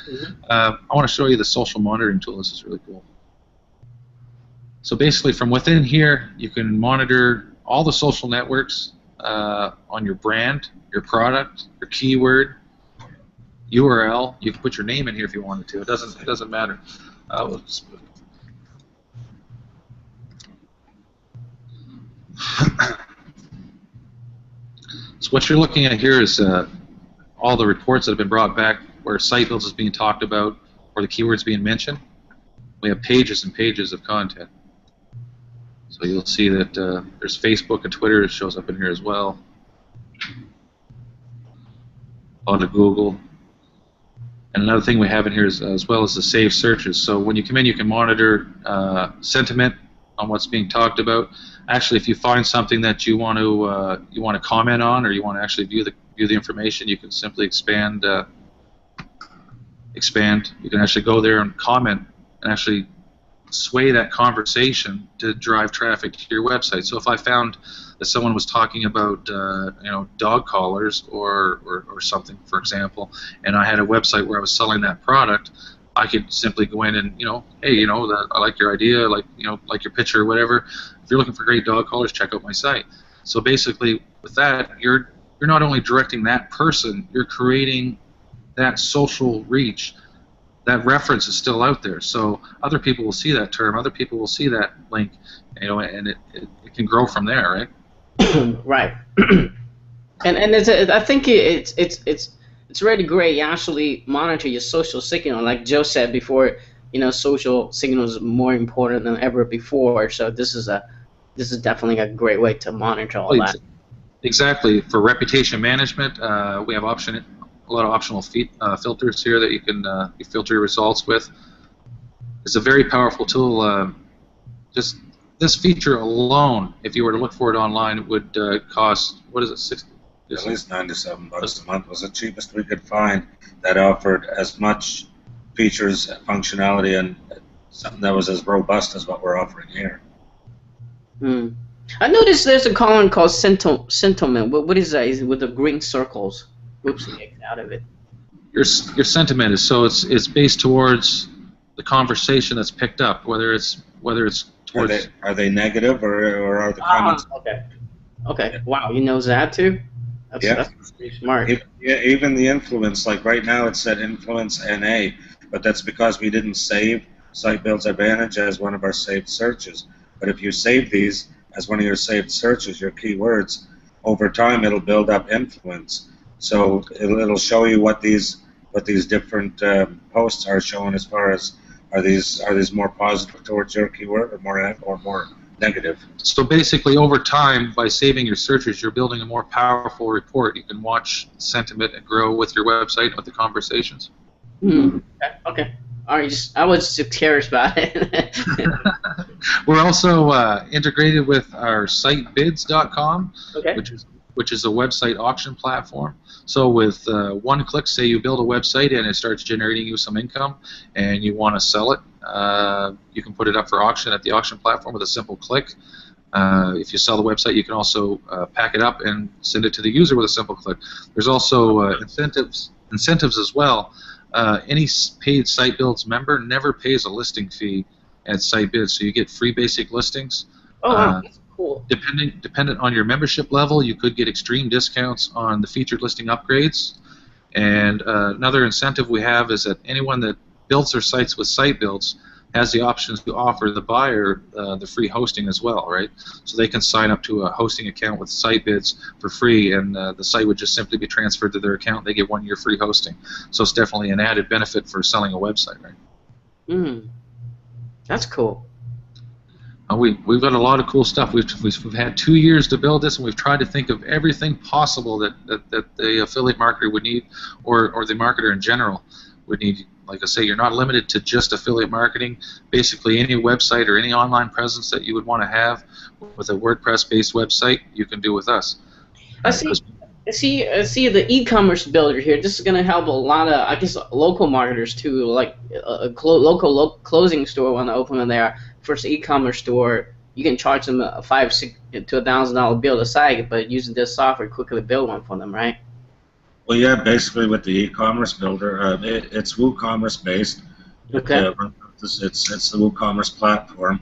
Mm-hmm. I want to show you the social monitoring tool. This is really cool. So basically, from within here, you can monitor all the social networks on your brand, your product, your keyword, URL. You can put your name in here if you wanted to. It doesn't matter. We'll just move it. So what you're looking at here is all the reports that have been brought back where SiteBildZ is being talked about or the keywords being mentioned. We have pages and pages of content. So you'll see that there's Facebook and Twitter. It shows up in here as well. A lot of Google. And another thing we have in here is, as well as the saved searches. So when you come in, you can monitor sentiment on what's being talked about. Actually, if you find something that you want to comment on, or you want to actually view the information, you can simply expand. You can actually go there and comment and actually sway that conversation to drive traffic to your website. So if I found that someone was talking about dog collars or something, for example, and I had a website where I was selling that product, I could simply go in and, hey, I like your idea, like your picture or whatever. If you're looking for great dog collars, check out my site. So basically, with that, you're not only directing that person, you're creating that social reach. That reference is still out there, so other people will see that term, other people will see that link, and it can grow from there, right? Right. and I think it's really great. You actually monitor your social signal, like Joe said before. Social signal is more important than ever before. So this is definitely a great way to monitor all that. Exactly. For reputation management, we have a lot of optional filters here that you can filter your results with. It's a very powerful tool. Just this feature alone, if you were to look for it online, it would cost, what is it, $60? At least $97 a month was the cheapest we could find that offered as much features, functionality, and something that was as robust as what we're offering here. I noticed there's a column called sentiment. What is that? Is it with the green circles? Whoops, out of it. Your sentiment is it's based towards the conversation that's picked up, whether it's towards. Are they negative or are the comments? Okay. Wow, you know that too. That's pretty smart. Even the influence, like right now it said influence NA, but that's because we didn't save SiteBildZ Advantage as one of our saved searches. But if you save these as one of your saved searches, your keywords, over time it'll build up influence. So it'll show you what these different posts are showing as far as are these more positive towards your keyword or more negative. So basically, over time, by saving your searches, you're building a more powerful report. You can watch sentiment and grow with your website and with the conversations. Okay. All right. I was just curious about it. We're also integrated with our SiteBildZ.com, Okay. which is a website auction platform. So with one click, say you build a website and it starts generating you some income, and you want to sell it, you can put it up for auction at the auction platform with a simple click. If you sell the website, you can also pack it up and send it to the user with a simple click. There's also incentives as well. Any paid SiteBildZ member never pays a listing fee at SiteBildZ, so you get free basic listings. Oh, wow. That's cool. Dependent on your membership level, you could get extreme discounts on the featured listing upgrades. And another incentive we have is that anyone that builds their sites with SiteBildZ has the options to offer the buyer the free hosting as well, right? So they can sign up to a hosting account with SiteBildZ for free, and the site would just simply be transferred to their account. They get 1 year free hosting. So it's definitely an added benefit for selling a website, right? That's cool. We've got a lot of cool stuff. We've had 2 years to build this, and we've tried to think of everything possible that the affiliate marketer would need, or the marketer in general would need. Like I say, you're not limited to just affiliate marketing. Basically, any website or any online presence that you would want to have with a WordPress-based website, you can do with us. I see the e-commerce builder here. This is going to help a lot of, I guess, local marketers too. Like a local clothing store want to open their first e-commerce store. You can charge them a $500 to $1,000 build a site, but using this software, quickly build one for them, right? Well, yeah, basically with the e-commerce builder, it's WooCommerce based. Okay. It's the WooCommerce platform.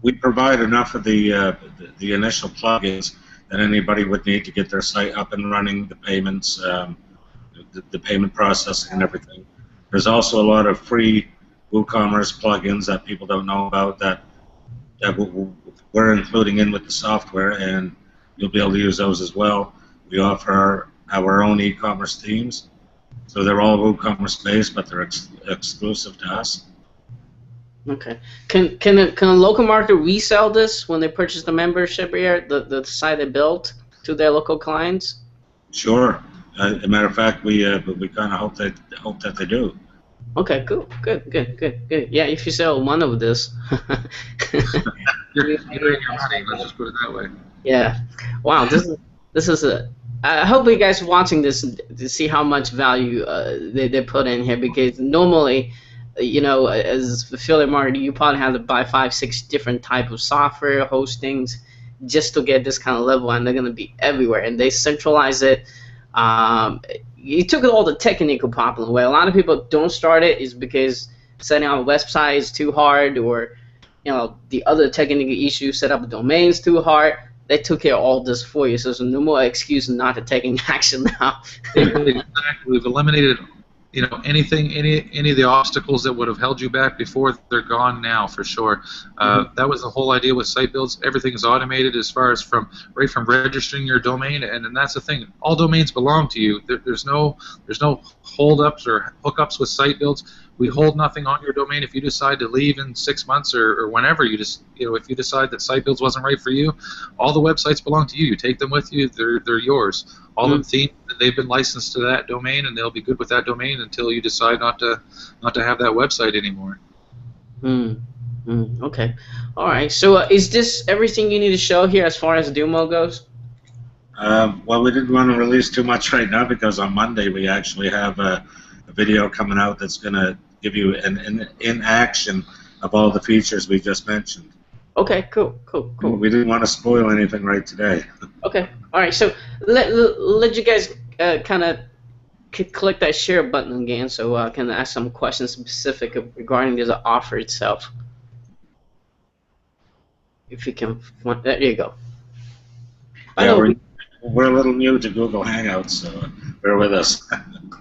We provide enough of the initial plugins that anybody would need to get their site up and running, the payments, the payment processing and everything. There's also a lot of free WooCommerce plugins that people don't know about that we're including in with the software, and you'll be able to use those as well. We offer our own e-commerce themes, so they're all WooCommerce based, but they're exclusive to us. Okay. Can a local marketer resell this when they purchase the membership here, the site they built, to their local clients? Sure. As a matter of fact, we kind of hope that they do. Okay, cool. Good. Yeah, if you sell one of this. You're in your money, let's just put it that way. Yeah. Wow. This is a. I hope you guys are watching this to see how much value they put in here, because normally, you know, as affiliate marketer, you probably have to buy 5, 6 different type of software hostings just to get this kind of level, and they're going to be everywhere. And they centralize it. You took all the technical problem away. A lot of people don't start it is because setting up a website is too hard, or you know, the other technical issues, set up domains too hard. They took care of all this for you, so there's no more excuse not to take action now. Exactly. We've eliminated, you know, any of the obstacles that would have held you back before. They're gone now for sure. That was the whole idea with SiteBildZ. Everything is automated as far as from registering your domain, and that's the thing. All domains belong to you. There's no holdups or hookups with SiteBildZ. We hold nothing on your domain. If you decide to leave in 6 months or whenever, if you decide that SiteBildZ wasn't right for you, all the websites belong to you. You take them with you. They're yours. All the themes, they've been licensed to that domain, and they'll be good with that domain until you decide not to have that website anymore. Okay. All right. So is this everything you need to show here as far as Dumo goes? Well, we didn't want to release too much right now because on Monday we actually have a video coming out that's going to give you an in action of all the features we just mentioned. Okay, cool. We didn't want to spoil anything right today. Okay, all right. So let you guys kind of click that share button again, so I can ask some questions specific regarding this offer itself. If you can, there you go. Yeah, we're a little new to Google Hangouts, so bear with us.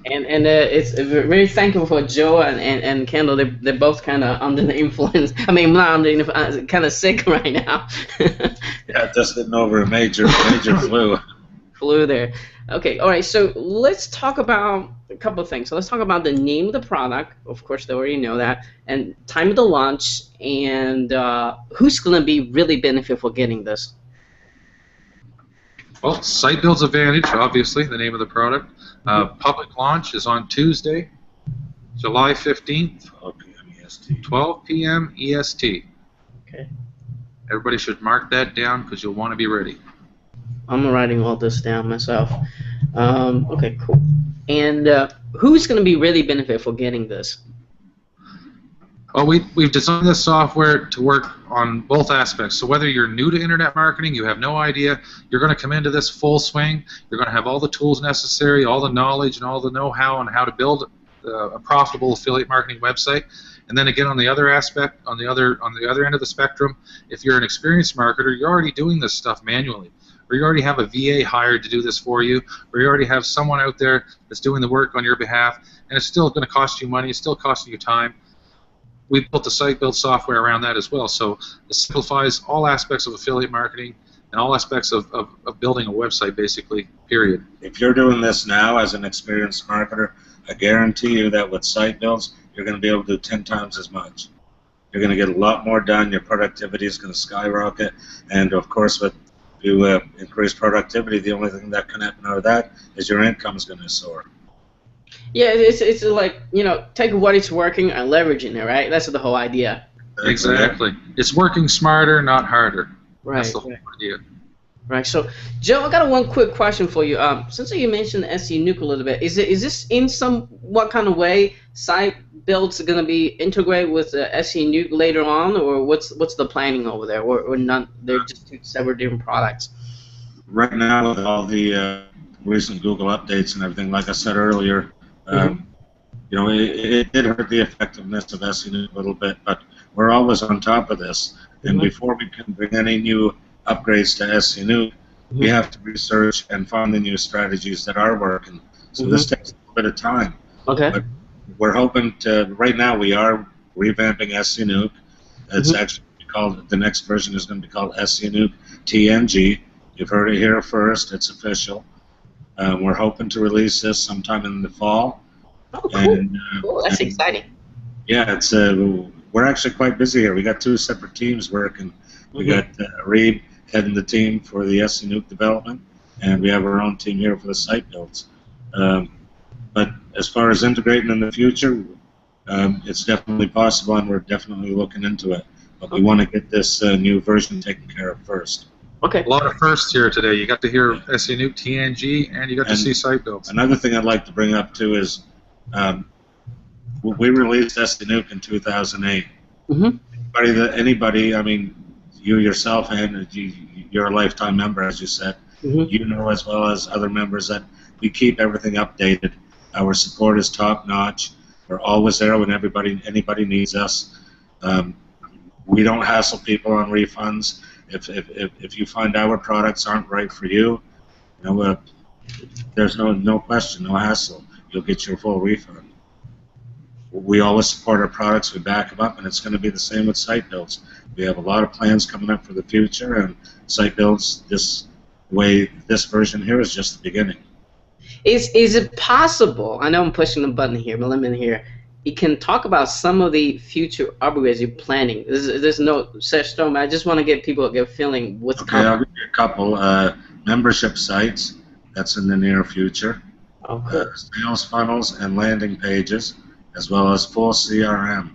It's very thankful for Joe and Kendall. They're both kind of under the influence. I mean, not under the influence, kind of sick right now. Yeah, just getting over a major flu. Flew there. Okay, all right. So let's talk about a couple of things. So let's talk about the name of the product. Of course, they already know that, and time of the launch, and who's going to be really benefit for getting this. Well, SiteBildZ Advantage, obviously, the name of the product. Public launch is on Tuesday, July 15th, 12 p.m. EST. 12 p.m. EST. Okay. Everybody should mark that down because you'll want to be ready. I'm writing all this down myself. Okay, cool. And who's going to be really benefit for getting this? Well, we've designed this software to work on both aspects. So whether you're new to internet marketing, you have no idea, you're going to come into this full swing. You're going to have all the tools necessary, all the knowledge, and all the know-how on how to build a profitable affiliate marketing website. And then again, on the other aspect, on the other end of the spectrum, if you're an experienced marketer, you're already doing this stuff manually, or you already have a VA hired to do this for you, or you already have someone out there that's doing the work on your behalf, and it's still going to cost you money, it's still costing you time. We built the SiteBildZ software around that as well, so it simplifies all aspects of affiliate marketing and all aspects of building a website, basically, period. If you're doing this now as an experienced marketer, I guarantee you that with SiteBildZ, you're going to be able to do 10 times as much. You're going to get a lot more done, your productivity is going to skyrocket, and of course with you increase productivity, the only thing that can happen out of that is your income is going to soar. Yeah, it's like, you know, take what is working and leveraging it, right? That's the whole idea. Exactly. It's working smarter, not harder. Right. That's the whole idea. Right. So, Joe, I got one quick question for you. Since you mentioned SE Nuke a little bit, is this in what kind of way SiteBildZ going to be integrated with SE Nuke later on, or what's the planning over there, or none? They're just two separate different products. Right now, with all the recent Google updates and everything, like I said earlier, you know, it did hurt the effectiveness of SE Nuke a little bit, but we're always on top of this. And before we can bring any new upgrades to SE Nuke, we have to research and find the new strategies that are working. So this takes a little bit of time. Okay. But we're hoping to, right now we are revamping SE Nuke. It's actually called, the next version is going to be called SE Nuke TNG. You've heard it here first, it's official. We're hoping to release this sometime in the fall. Oh, cool. And, cool. That's exciting. Yeah, it's we're actually quite busy here. We got two separate teams working. We got Reed heading the team for the SE Nuke development, and we have our own team here for the SiteBildZ. But as far as integrating in the future, it's definitely possible, and we're definitely looking into it. But we want to get this new version taken care of first. Okay. A lot of firsts here today. You got to hear SE Nuke TNG, and you got to see SiteBildZ. Another thing I'd like to bring up too is we released SE Nuke in 2008. Anybody, I mean, you yourself, and you're a lifetime member, as you said. You know as well as other members that we keep everything updated. Our support is top notch. We're always there when anybody needs us. We don't hassle people on refunds. If you find our products aren't right for you, you know, there's no question, no hassle. You'll get your full refund. We always support our products, we back them up, and it's going to be the same with SiteBildZ. We have a lot of plans coming up for the future, and SiteBildZ, this version here is just the beginning. Is it possible, I know I'm pushing the button here, but let me hear, you can talk about some of the future upgrades you're planning. There's no such storm. I just want to get people to get a feeling what's coming. I'll give you a couple. Membership sites, that's in the near future. Okay. Sales funnels and landing pages, as well as full CRM.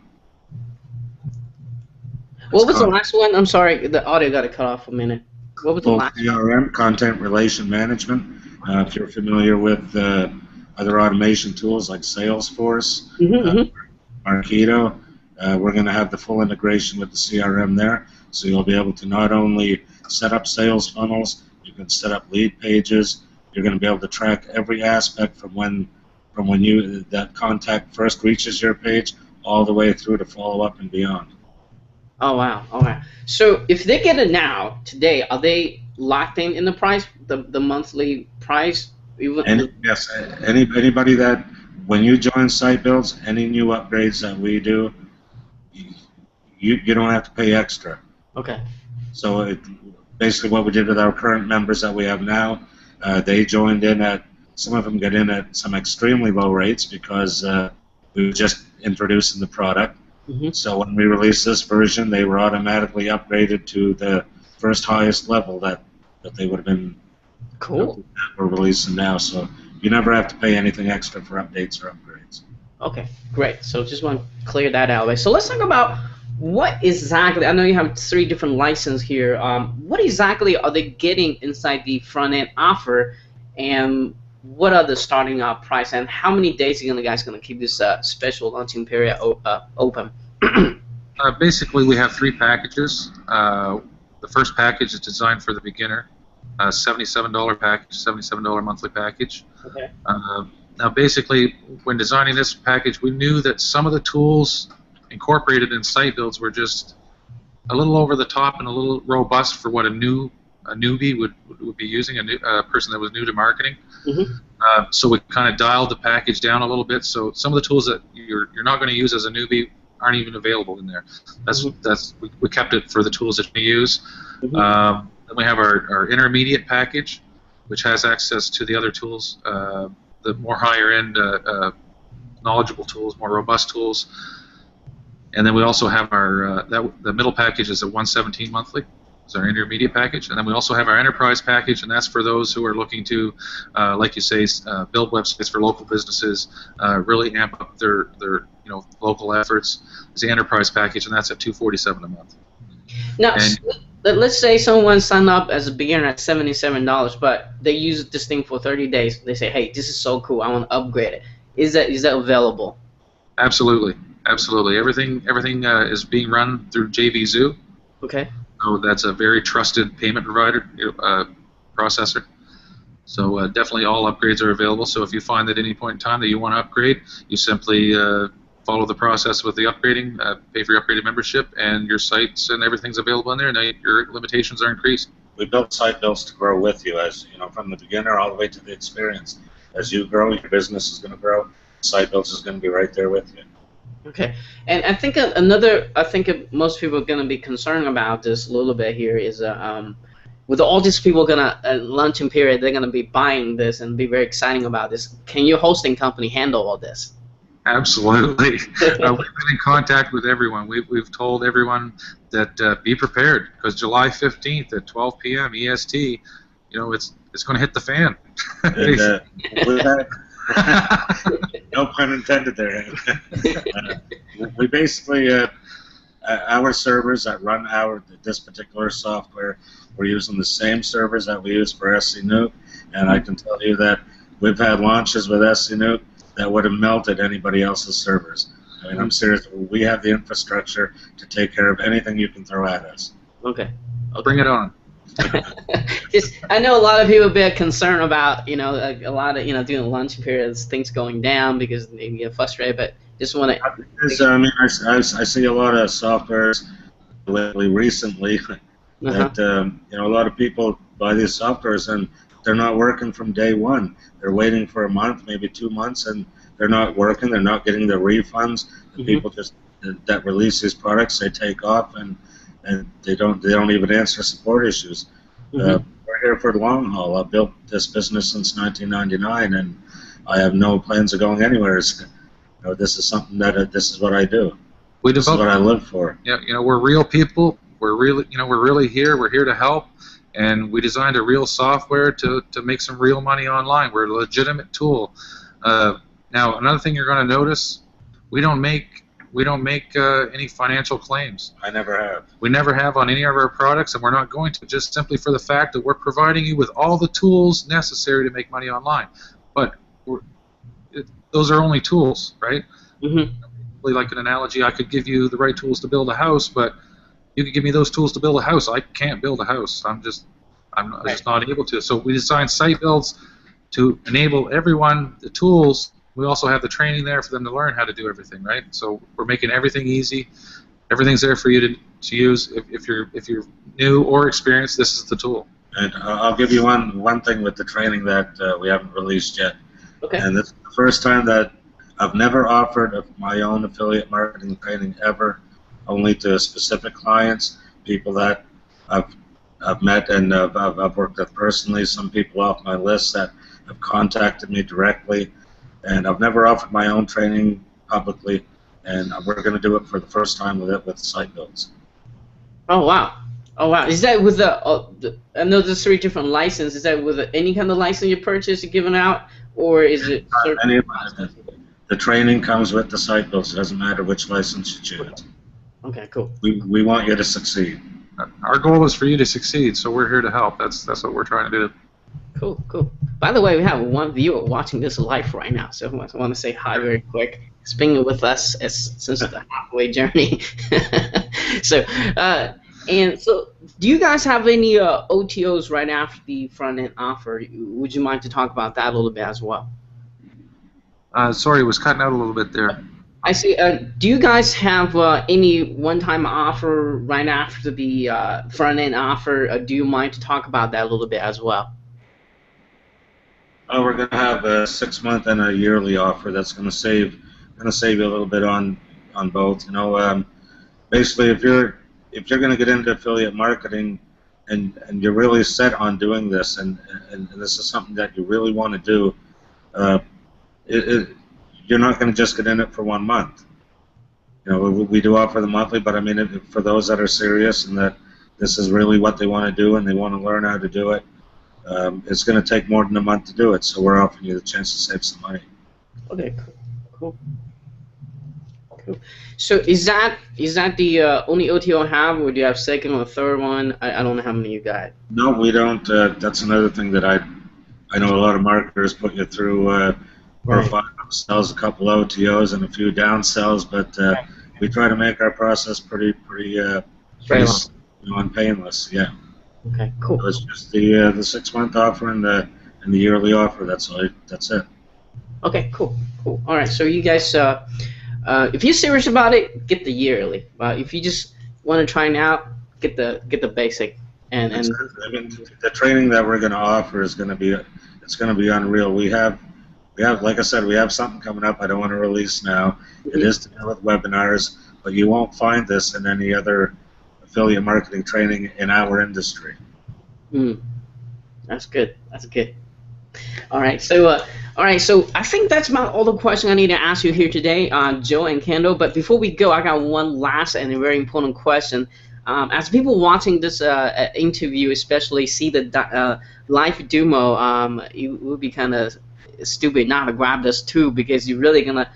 What was the last one? I'm sorry, the audio got cut off a minute. What was the last one? CRM, content relation management. If you're familiar with other automation tools like Salesforce, Marketo, we're going to have the full integration with the CRM there. So you'll be able to not only set up sales funnels, you can set up lead pages. You're going to be able to track every aspect from when that contact first reaches your page all the way through to follow up and beyond. Oh wow! All right. So if they get it now today, are they locked in the price, the monthly price? Yes. Anybody that when you join SiteBildZ, any new upgrades that we do, you don't have to pay extra. Okay. So basically what we did with our current members that we have now, they joined in at, some of them get in at some extremely low rates because we were just introducing the product. Mm-hmm. So when we released this version, they were automatically upgraded to the first highest level that they would have been. Cool. We're releasing now, so you never have to pay anything extra for updates or upgrades. Okay, great. So just want to clear that out. So let's talk about what exactly, I know you have 3 different licenses here. What exactly are they getting inside the front-end offer, and what are the starting out price, and how many days are you guys going to keep this special launching period open? Basically, we have 3 packages. The first package is designed for the beginner, $77 package, $77 monthly package. Okay. Now, basically, when designing this package, we knew that some of the tools incorporated in SiteBildZ were just a little over the top and a little robust for what a newbie would be using, a person that was new to marketing. Mm-hmm. So we kind of dialed the package down a little bit. So some of the tools that you're not going to use as a newbie aren't even available in there. We kept it for the tools that you use. Mm-hmm. Then we have our intermediate package, which has access to the other tools, the more higher end, knowledgeable tools, more robust tools. And then we also have our the middle package is a $117 monthly. It's our intermediate package, and then we also have our enterprise package, and that's for those who are looking to, like you say, build websites for local businesses, really amp up their local efforts. It's the enterprise package, and that's at $247 a month. Now, let's say someone signed up as a beginner at $77, but they use this thing for 30 days. They say, "Hey, this is so cool. I want to upgrade it." Is that available? Absolutely, absolutely. Everything is being run through JVZoo. Okay. So that's a very trusted payment provider processor. So definitely all upgrades are available. So if you find at any point in time that you want to upgrade, you simply follow the process with the upgrading, pay for your upgraded membership, and your sites and everything's available in there. Now your limitations are increased. We built SiteBildZ to grow with you, as you know, from the beginner all the way to the experience. As you grow, your business is going to grow. SiteBildZ is going to be right there with you. Okay, and I think most people are going to be concerned about this a little bit here is with all these people gonna launching period, they're going to be buying this and be very exciting about this. Can your hosting company handle all this? Absolutely. We've been in contact with everyone. We've told everyone that be prepared, because July 15th at 12 p.m. EST, it's going to hit the fan. And, no pun intended there. We basically, our servers that run this particular software, we're using the same servers that we use for SCNuke, and I can tell you that we've had launches with SCNuke that would have melted anybody else's servers. I mean, I'm serious. We have the infrastructure to take care of anything you can throw at us. Okay. Bring it on. I know a lot of people be concerned about a lot of during the launch periods things going down because they get frustrated, but just want to. I mean, I see a lot of softwares recently that a lot of people buy these softwares and they're not working from day one. They're waiting for a month, maybe 2 months, and they're not working. They're not getting their refunds. The people just that release these products, they take off and they don't even answer support issues. We're here for the long haul. I've built this business since 1999, and I have no plans of going anywhere. This is something that this is what I do. This is what I live for. Yeah, we're real people. We're really here. We're here to help, and we designed a real software to make some real money online. We're a legitimate tool. Now, another thing you're going to notice, we don't make any financial claims. I never have. We never have on any of our products, and we're not going to, just simply for the fact that we're providing you with all the tools necessary to make money online. But those are only tools, right? Like an analogy, I could give you the right tools to build a house, but you could give me those tools to build a house. I can't build a house. I'm just not able to. So we designed SiteBildZ to enable everyone the tools. We also have the training there for them to learn how to do everything, right? So we're making everything easy. Everything's there for you to use. If you're new or experienced, this is the tool. And I'll give you one thing with the training that we haven't released yet. Okay. And this is the first time that I've never offered my own affiliate marketing training ever, only to specific clients, people that I've met and I've worked with personally, some people off my list that have contacted me directly, and I've never offered my own training publicly, and we're going to do it for the first time with SiteBildZ. Oh wow! Oh wow! Is that with I know there's 3 different licenses. Is that with any kind of license you purchase you're giving out, or is it? The training comes with the SiteBildZ. It doesn't matter which license you choose. Okay, cool. We want you to succeed. Our goal is for you to succeed, so we're here to help. That's what we're trying to do. Cool, cool. By the way, we have one viewer watching this live right now, so I want to say hi very quick. He's been with us since the halfway journey. So, and so, do you guys have any OTOs right after the front end offer? Would you mind to talk about that a little bit as well? Sorry, it was cutting out a little bit there. I see. Do you guys have any one-time offer right after the front-end offer? Do you mind to talk about that a little bit as well? Oh, we're going to have a 6-month and a yearly offer that's going to save you a little bit on both. You know, basically, if you're going to get into affiliate marketing and you're really set on doing this, and this is something that you really want to do, you're not going to just get in it for 1 month. You know, we do offer the monthly, but I mean, for those that are serious and that this is really what they want to do and they want to learn how to do it, it's going to take more than a month to do it. So we're offering you the chance to save some money. Okay, cool. So is that the only OTO I have, or do you have second or third one? I don't know how many you got. No, we don't. That's another thing that I know a lot of marketers put you through. 4 or 5 upsells, a couple OTOs, and a few downsells, but we try to make our process pretty and painless. Yeah. Okay, cool. So it's just the 6-month offer and the yearly offer. That's it. Okay, cool. All right, so you guys, if you're serious about it, get the yearly. If you just want to try it out, get the basic. And I mean, the training that we're going to offer is going to be unreal. We have, like I said, we have something coming up I don't want to release now. It is to do with webinars, but you won't find this in any other affiliate marketing training in our industry. That's good. All right, so I think that's about all the questions I need to ask you here today, Joe and Kendall. But before we go, I got one last and a very important question. As people watching this interview, especially see the live demo, it would be kind of stupid not to grab this too, because you're really gonna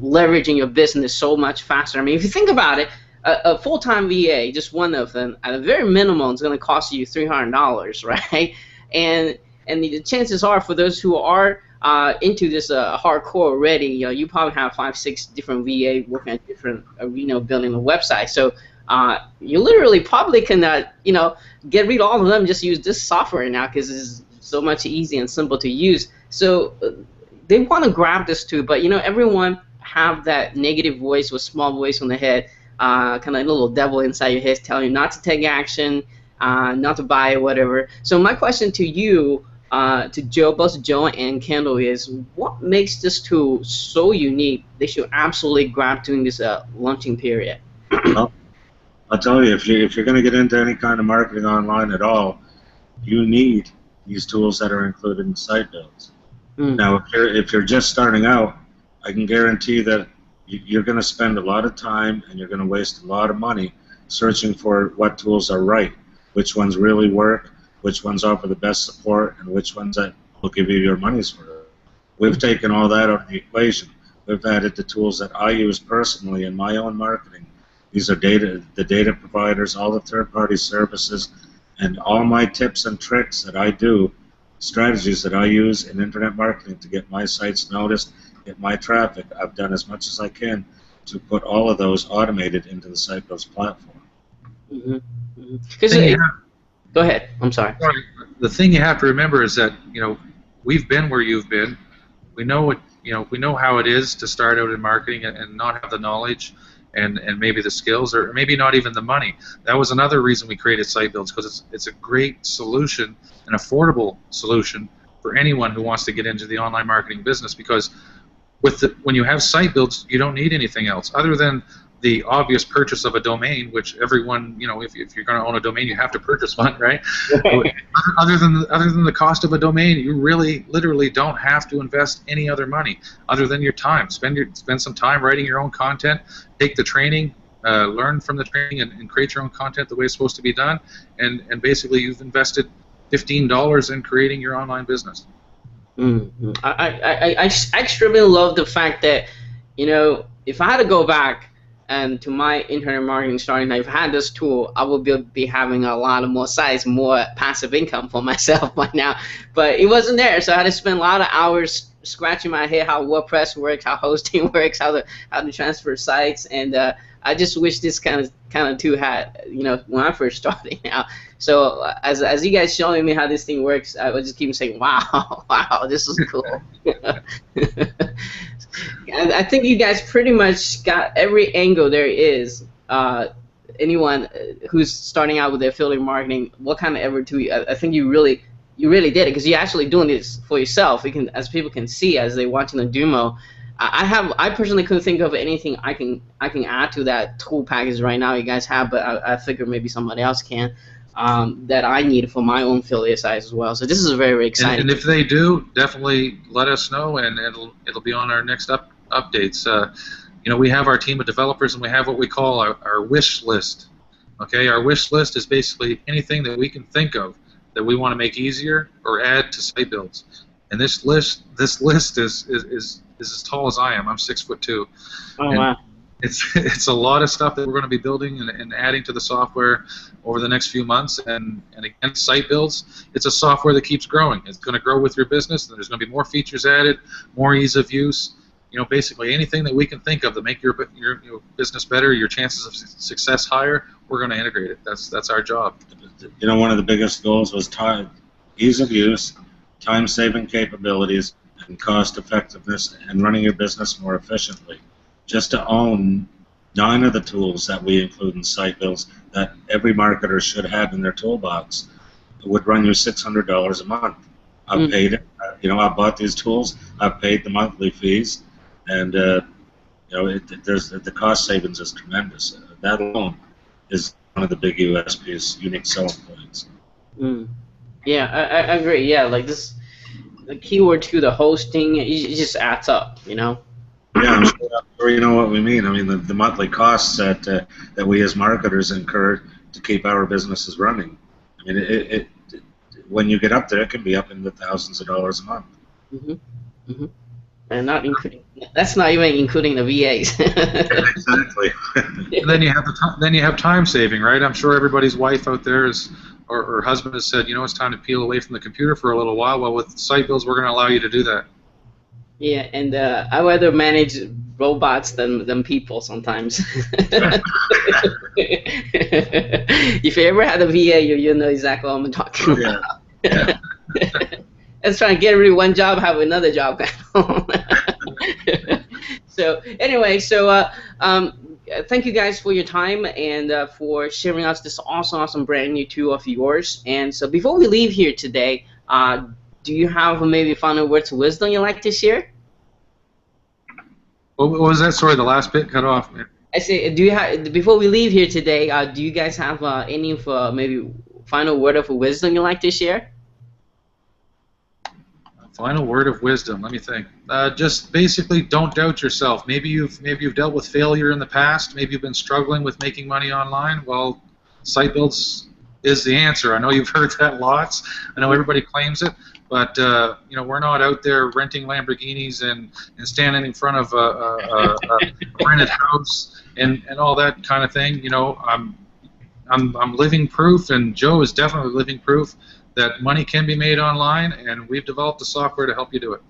leverage in your business so much faster. I mean, if you think about it, a full-time VA, just one of them, at a very minimum, is going to cost you $300, right? And the chances are, for those who are into this hardcore already, you probably have 5-6 different VA working at different building a website. So you literally probably can get rid of all of them, just use this software now, because it's so much easy and simple to use. So they want to grab this too, but everyone have that negative voice or small voice on the head, kind of a little devil inside your head telling you not to take action, not to buy or whatever. So my question to you, to Joe, both Joe and Kendall, is what makes this tool so unique they should absolutely grab during this launching period? Well, I'll tell you, if you're going to get into any kind of marketing online at all, you need these tools that are included in SiteBildZ. Now, if you're just starting out, I can guarantee that you're going to spend a lot of time and you're going to waste a lot of money searching for what tools are right, which ones really work, which ones offer the best support, and which ones that will give you your money's worth. We've taken all that out of the equation. We've added the tools that I use personally in my own marketing. These are the data providers, all the third-party services, and all my tips and tricks that I do, strategies that I use in internet marketing to get my sites noticed, get my traffic. I've done as much as I can to put all of those automated into the SiteBildZ platform. Go ahead. I'm sorry. The thing you have to remember is that we've been where you've been. We know what we know how it is to start out in marketing and not have the knowledge and maybe the skills, or maybe not even the money. That was another reason we created SiteBildZ, because it's a great solution, an affordable solution for anyone who wants to get into the online marketing business, because when you have SiteBildZ, you don't need anything else other than the obvious purchase of a domain, which everyone, if you're going to own a domain, you have to purchase one, right? other than the cost of a domain, you really, literally don't have to invest any other money other than your time. Spend some time writing your own content, take the training, learn from the training, and create your own content the way it's supposed to be done, and basically you've invested $15 in creating your online business. Mm-hmm. I extremely love the fact that, if I had to go back and to my internet marketing starting, if I had this tool, I would be having a lot of more sites, more passive income for myself by now. But it wasn't there, so I had to spend a lot of hours scratching my head how WordPress works, how hosting works, how to transfer sites, and I just wish this kind of tool had, when I first started out. So as you guys showing me how this thing works, I would just keep saying, wow, this is cool. I think you guys pretty much got every angle there is. Anyone who's starting out with affiliate marketing, what kind of effort to I think you really did it, because you're actually doing this for yourself. You can, as people can see as they're watching the demo. I personally couldn't think of anything I can add to that tool package right now you guys have, but I figure maybe somebody else can. That I need for my own affiliate sites as well. So this is very exciting. And if they do, definitely let us know, and it'll be on our next updates. We have our team of developers, and we have what we call our wish list. Okay, our wish list is basically anything that we can think of that we want to make easier or add to SiteBildZ. And this list is as tall as I am. I'm 6'2". Oh, wow. It's a lot of stuff that we're going to be building and adding to the software over the next few months. And again, SiteBildZ, it's a software that keeps growing. It's going to grow with your business, and there's going to be more features added, more ease of use. Basically anything that we can think of to make your business better, your chances of success higher, we're going to integrate it. That's our job. One of the biggest goals was ease of use, time-saving capabilities, and cost effectiveness, and running your business more efficiently. Just to own 9 of the tools that we include in SiteBildZ that every marketer should have in their toolbox would run you $600 a month. I've paid it. I bought these tools. I've paid the monthly fees, and there's the cost savings is tremendous. That alone is one of the big USPs, unique selling points. Yeah, I agree. Yeah, like this, the keyword to the hosting, it just adds up. Yeah, I'm sure you know what we mean. I mean, the monthly costs that we as marketers incur to keep our businesses running. I mean, when you get up there, it can be up in the thousands of dollars a month. And that's not even including the VAs. Exactly. And then you have time saving, right? I'm sure everybody's wife out there or husband has said, it's time to peel away from the computer for a little while. Well, with SiteBildZ, we're going to allow you to do that. Yeah, and I rather manage robots than people sometimes. If you ever had a VA, you know exactly what I'm talking about. Yeah. Let's try and get rid of one job, have another job. So anyway, thank you guys for your time and for sharing us this awesome brand new tool of yours. And so before we leave here today, do you have maybe final words of wisdom you'd like to share? What was that? Sorry, the last bit cut off. Man. I say, before we leave here today, do you guys have any maybe final word of wisdom you'd like to share? Final word of wisdom. Let me think. Just basically, don't doubt yourself. Maybe you've dealt with failure in the past. Maybe you've been struggling with making money online. Well, SiteBildZ is the answer. I know you've heard that lots. I know everybody claims it, but we're not out there renting Lamborghinis and standing in front of a rented house and all that kind of thing. I'm living proof, and Joe is definitely living proof that money can be made online, and we've developed the software to help you do it.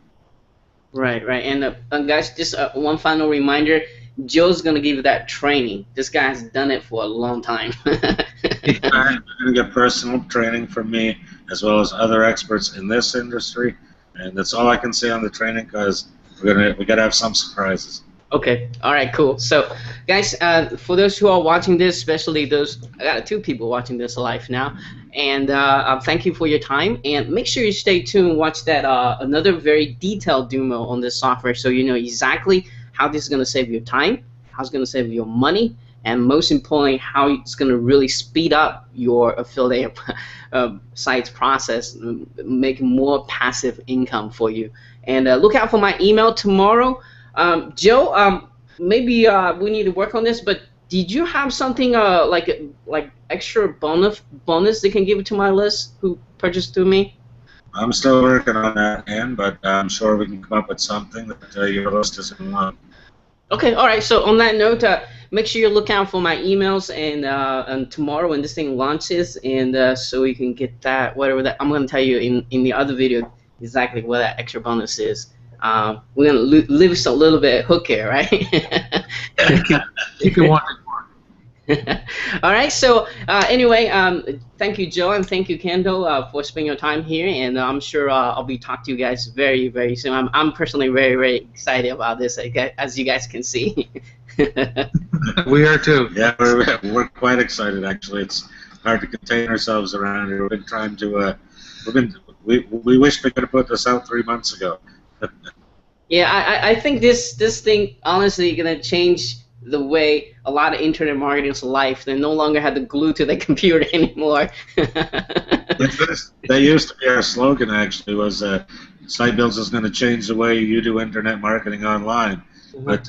Right. And guys, just one final reminder, Joe's going to give you that training. This guy has done it for a long time. You're going to get personal training from me, as well as other experts in this industry, and that's all I can say on the training, because we got to have some surprises. Okay. All right. Cool. So, guys, for those who are watching this, especially those, I got two people watching this live now, and thank you for your time. And make sure you stay tuned. Watch that another very detailed demo on this software, so you know exactly how this is going to save you time, how it's going to save you money, and most importantly, how it's going to really speed up your affiliate sites process, make more passive income for you. And look out for my email tomorrow. Joe, maybe we need to work on this, but did you have something like extra bonus they can give to my list who purchased through me? I'm still working on that, Ann, but I'm sure we can come up with something that your list isn't on. Okay, all right. So on that note, make sure you look out for my emails and tomorrow when this thing launches, and so you can get that whatever that I'm going to tell you in the other video exactly what that extra bonus is. We're gonna leave us a little bit hook here, right? Keep it one. All right. So anyway, thank you, Joe, and thank you, Kendall, for spending your time here. And I'm sure I'll be talking to you guys very, very soon. I'm personally very, very excited about this, as you guys can see. We are too. Yeah, we're quite excited. Actually, it's hard to contain ourselves around here. We've been trying to. We wish we could have put this out 3 months ago. Yeah, I think this thing honestly gonna change the way a lot of internet marketers' life. They no longer have to glue to their computer anymore. That used to be our slogan. Actually, was SiteBildZ is going to change the way you do internet marketing online. But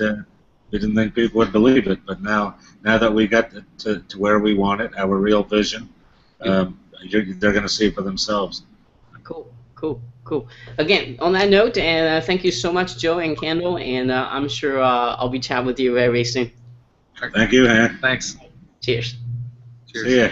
we didn't think people would believe it. But now that we got to where we want it, our real vision, they're going to see it for themselves. Cool. Again, on that note, and thank you so much, Joe and Kendall, and I'm sure I'll be chatting with you very, very soon. Thank you, Han. Thanks. Cheers. Cheers. See ya.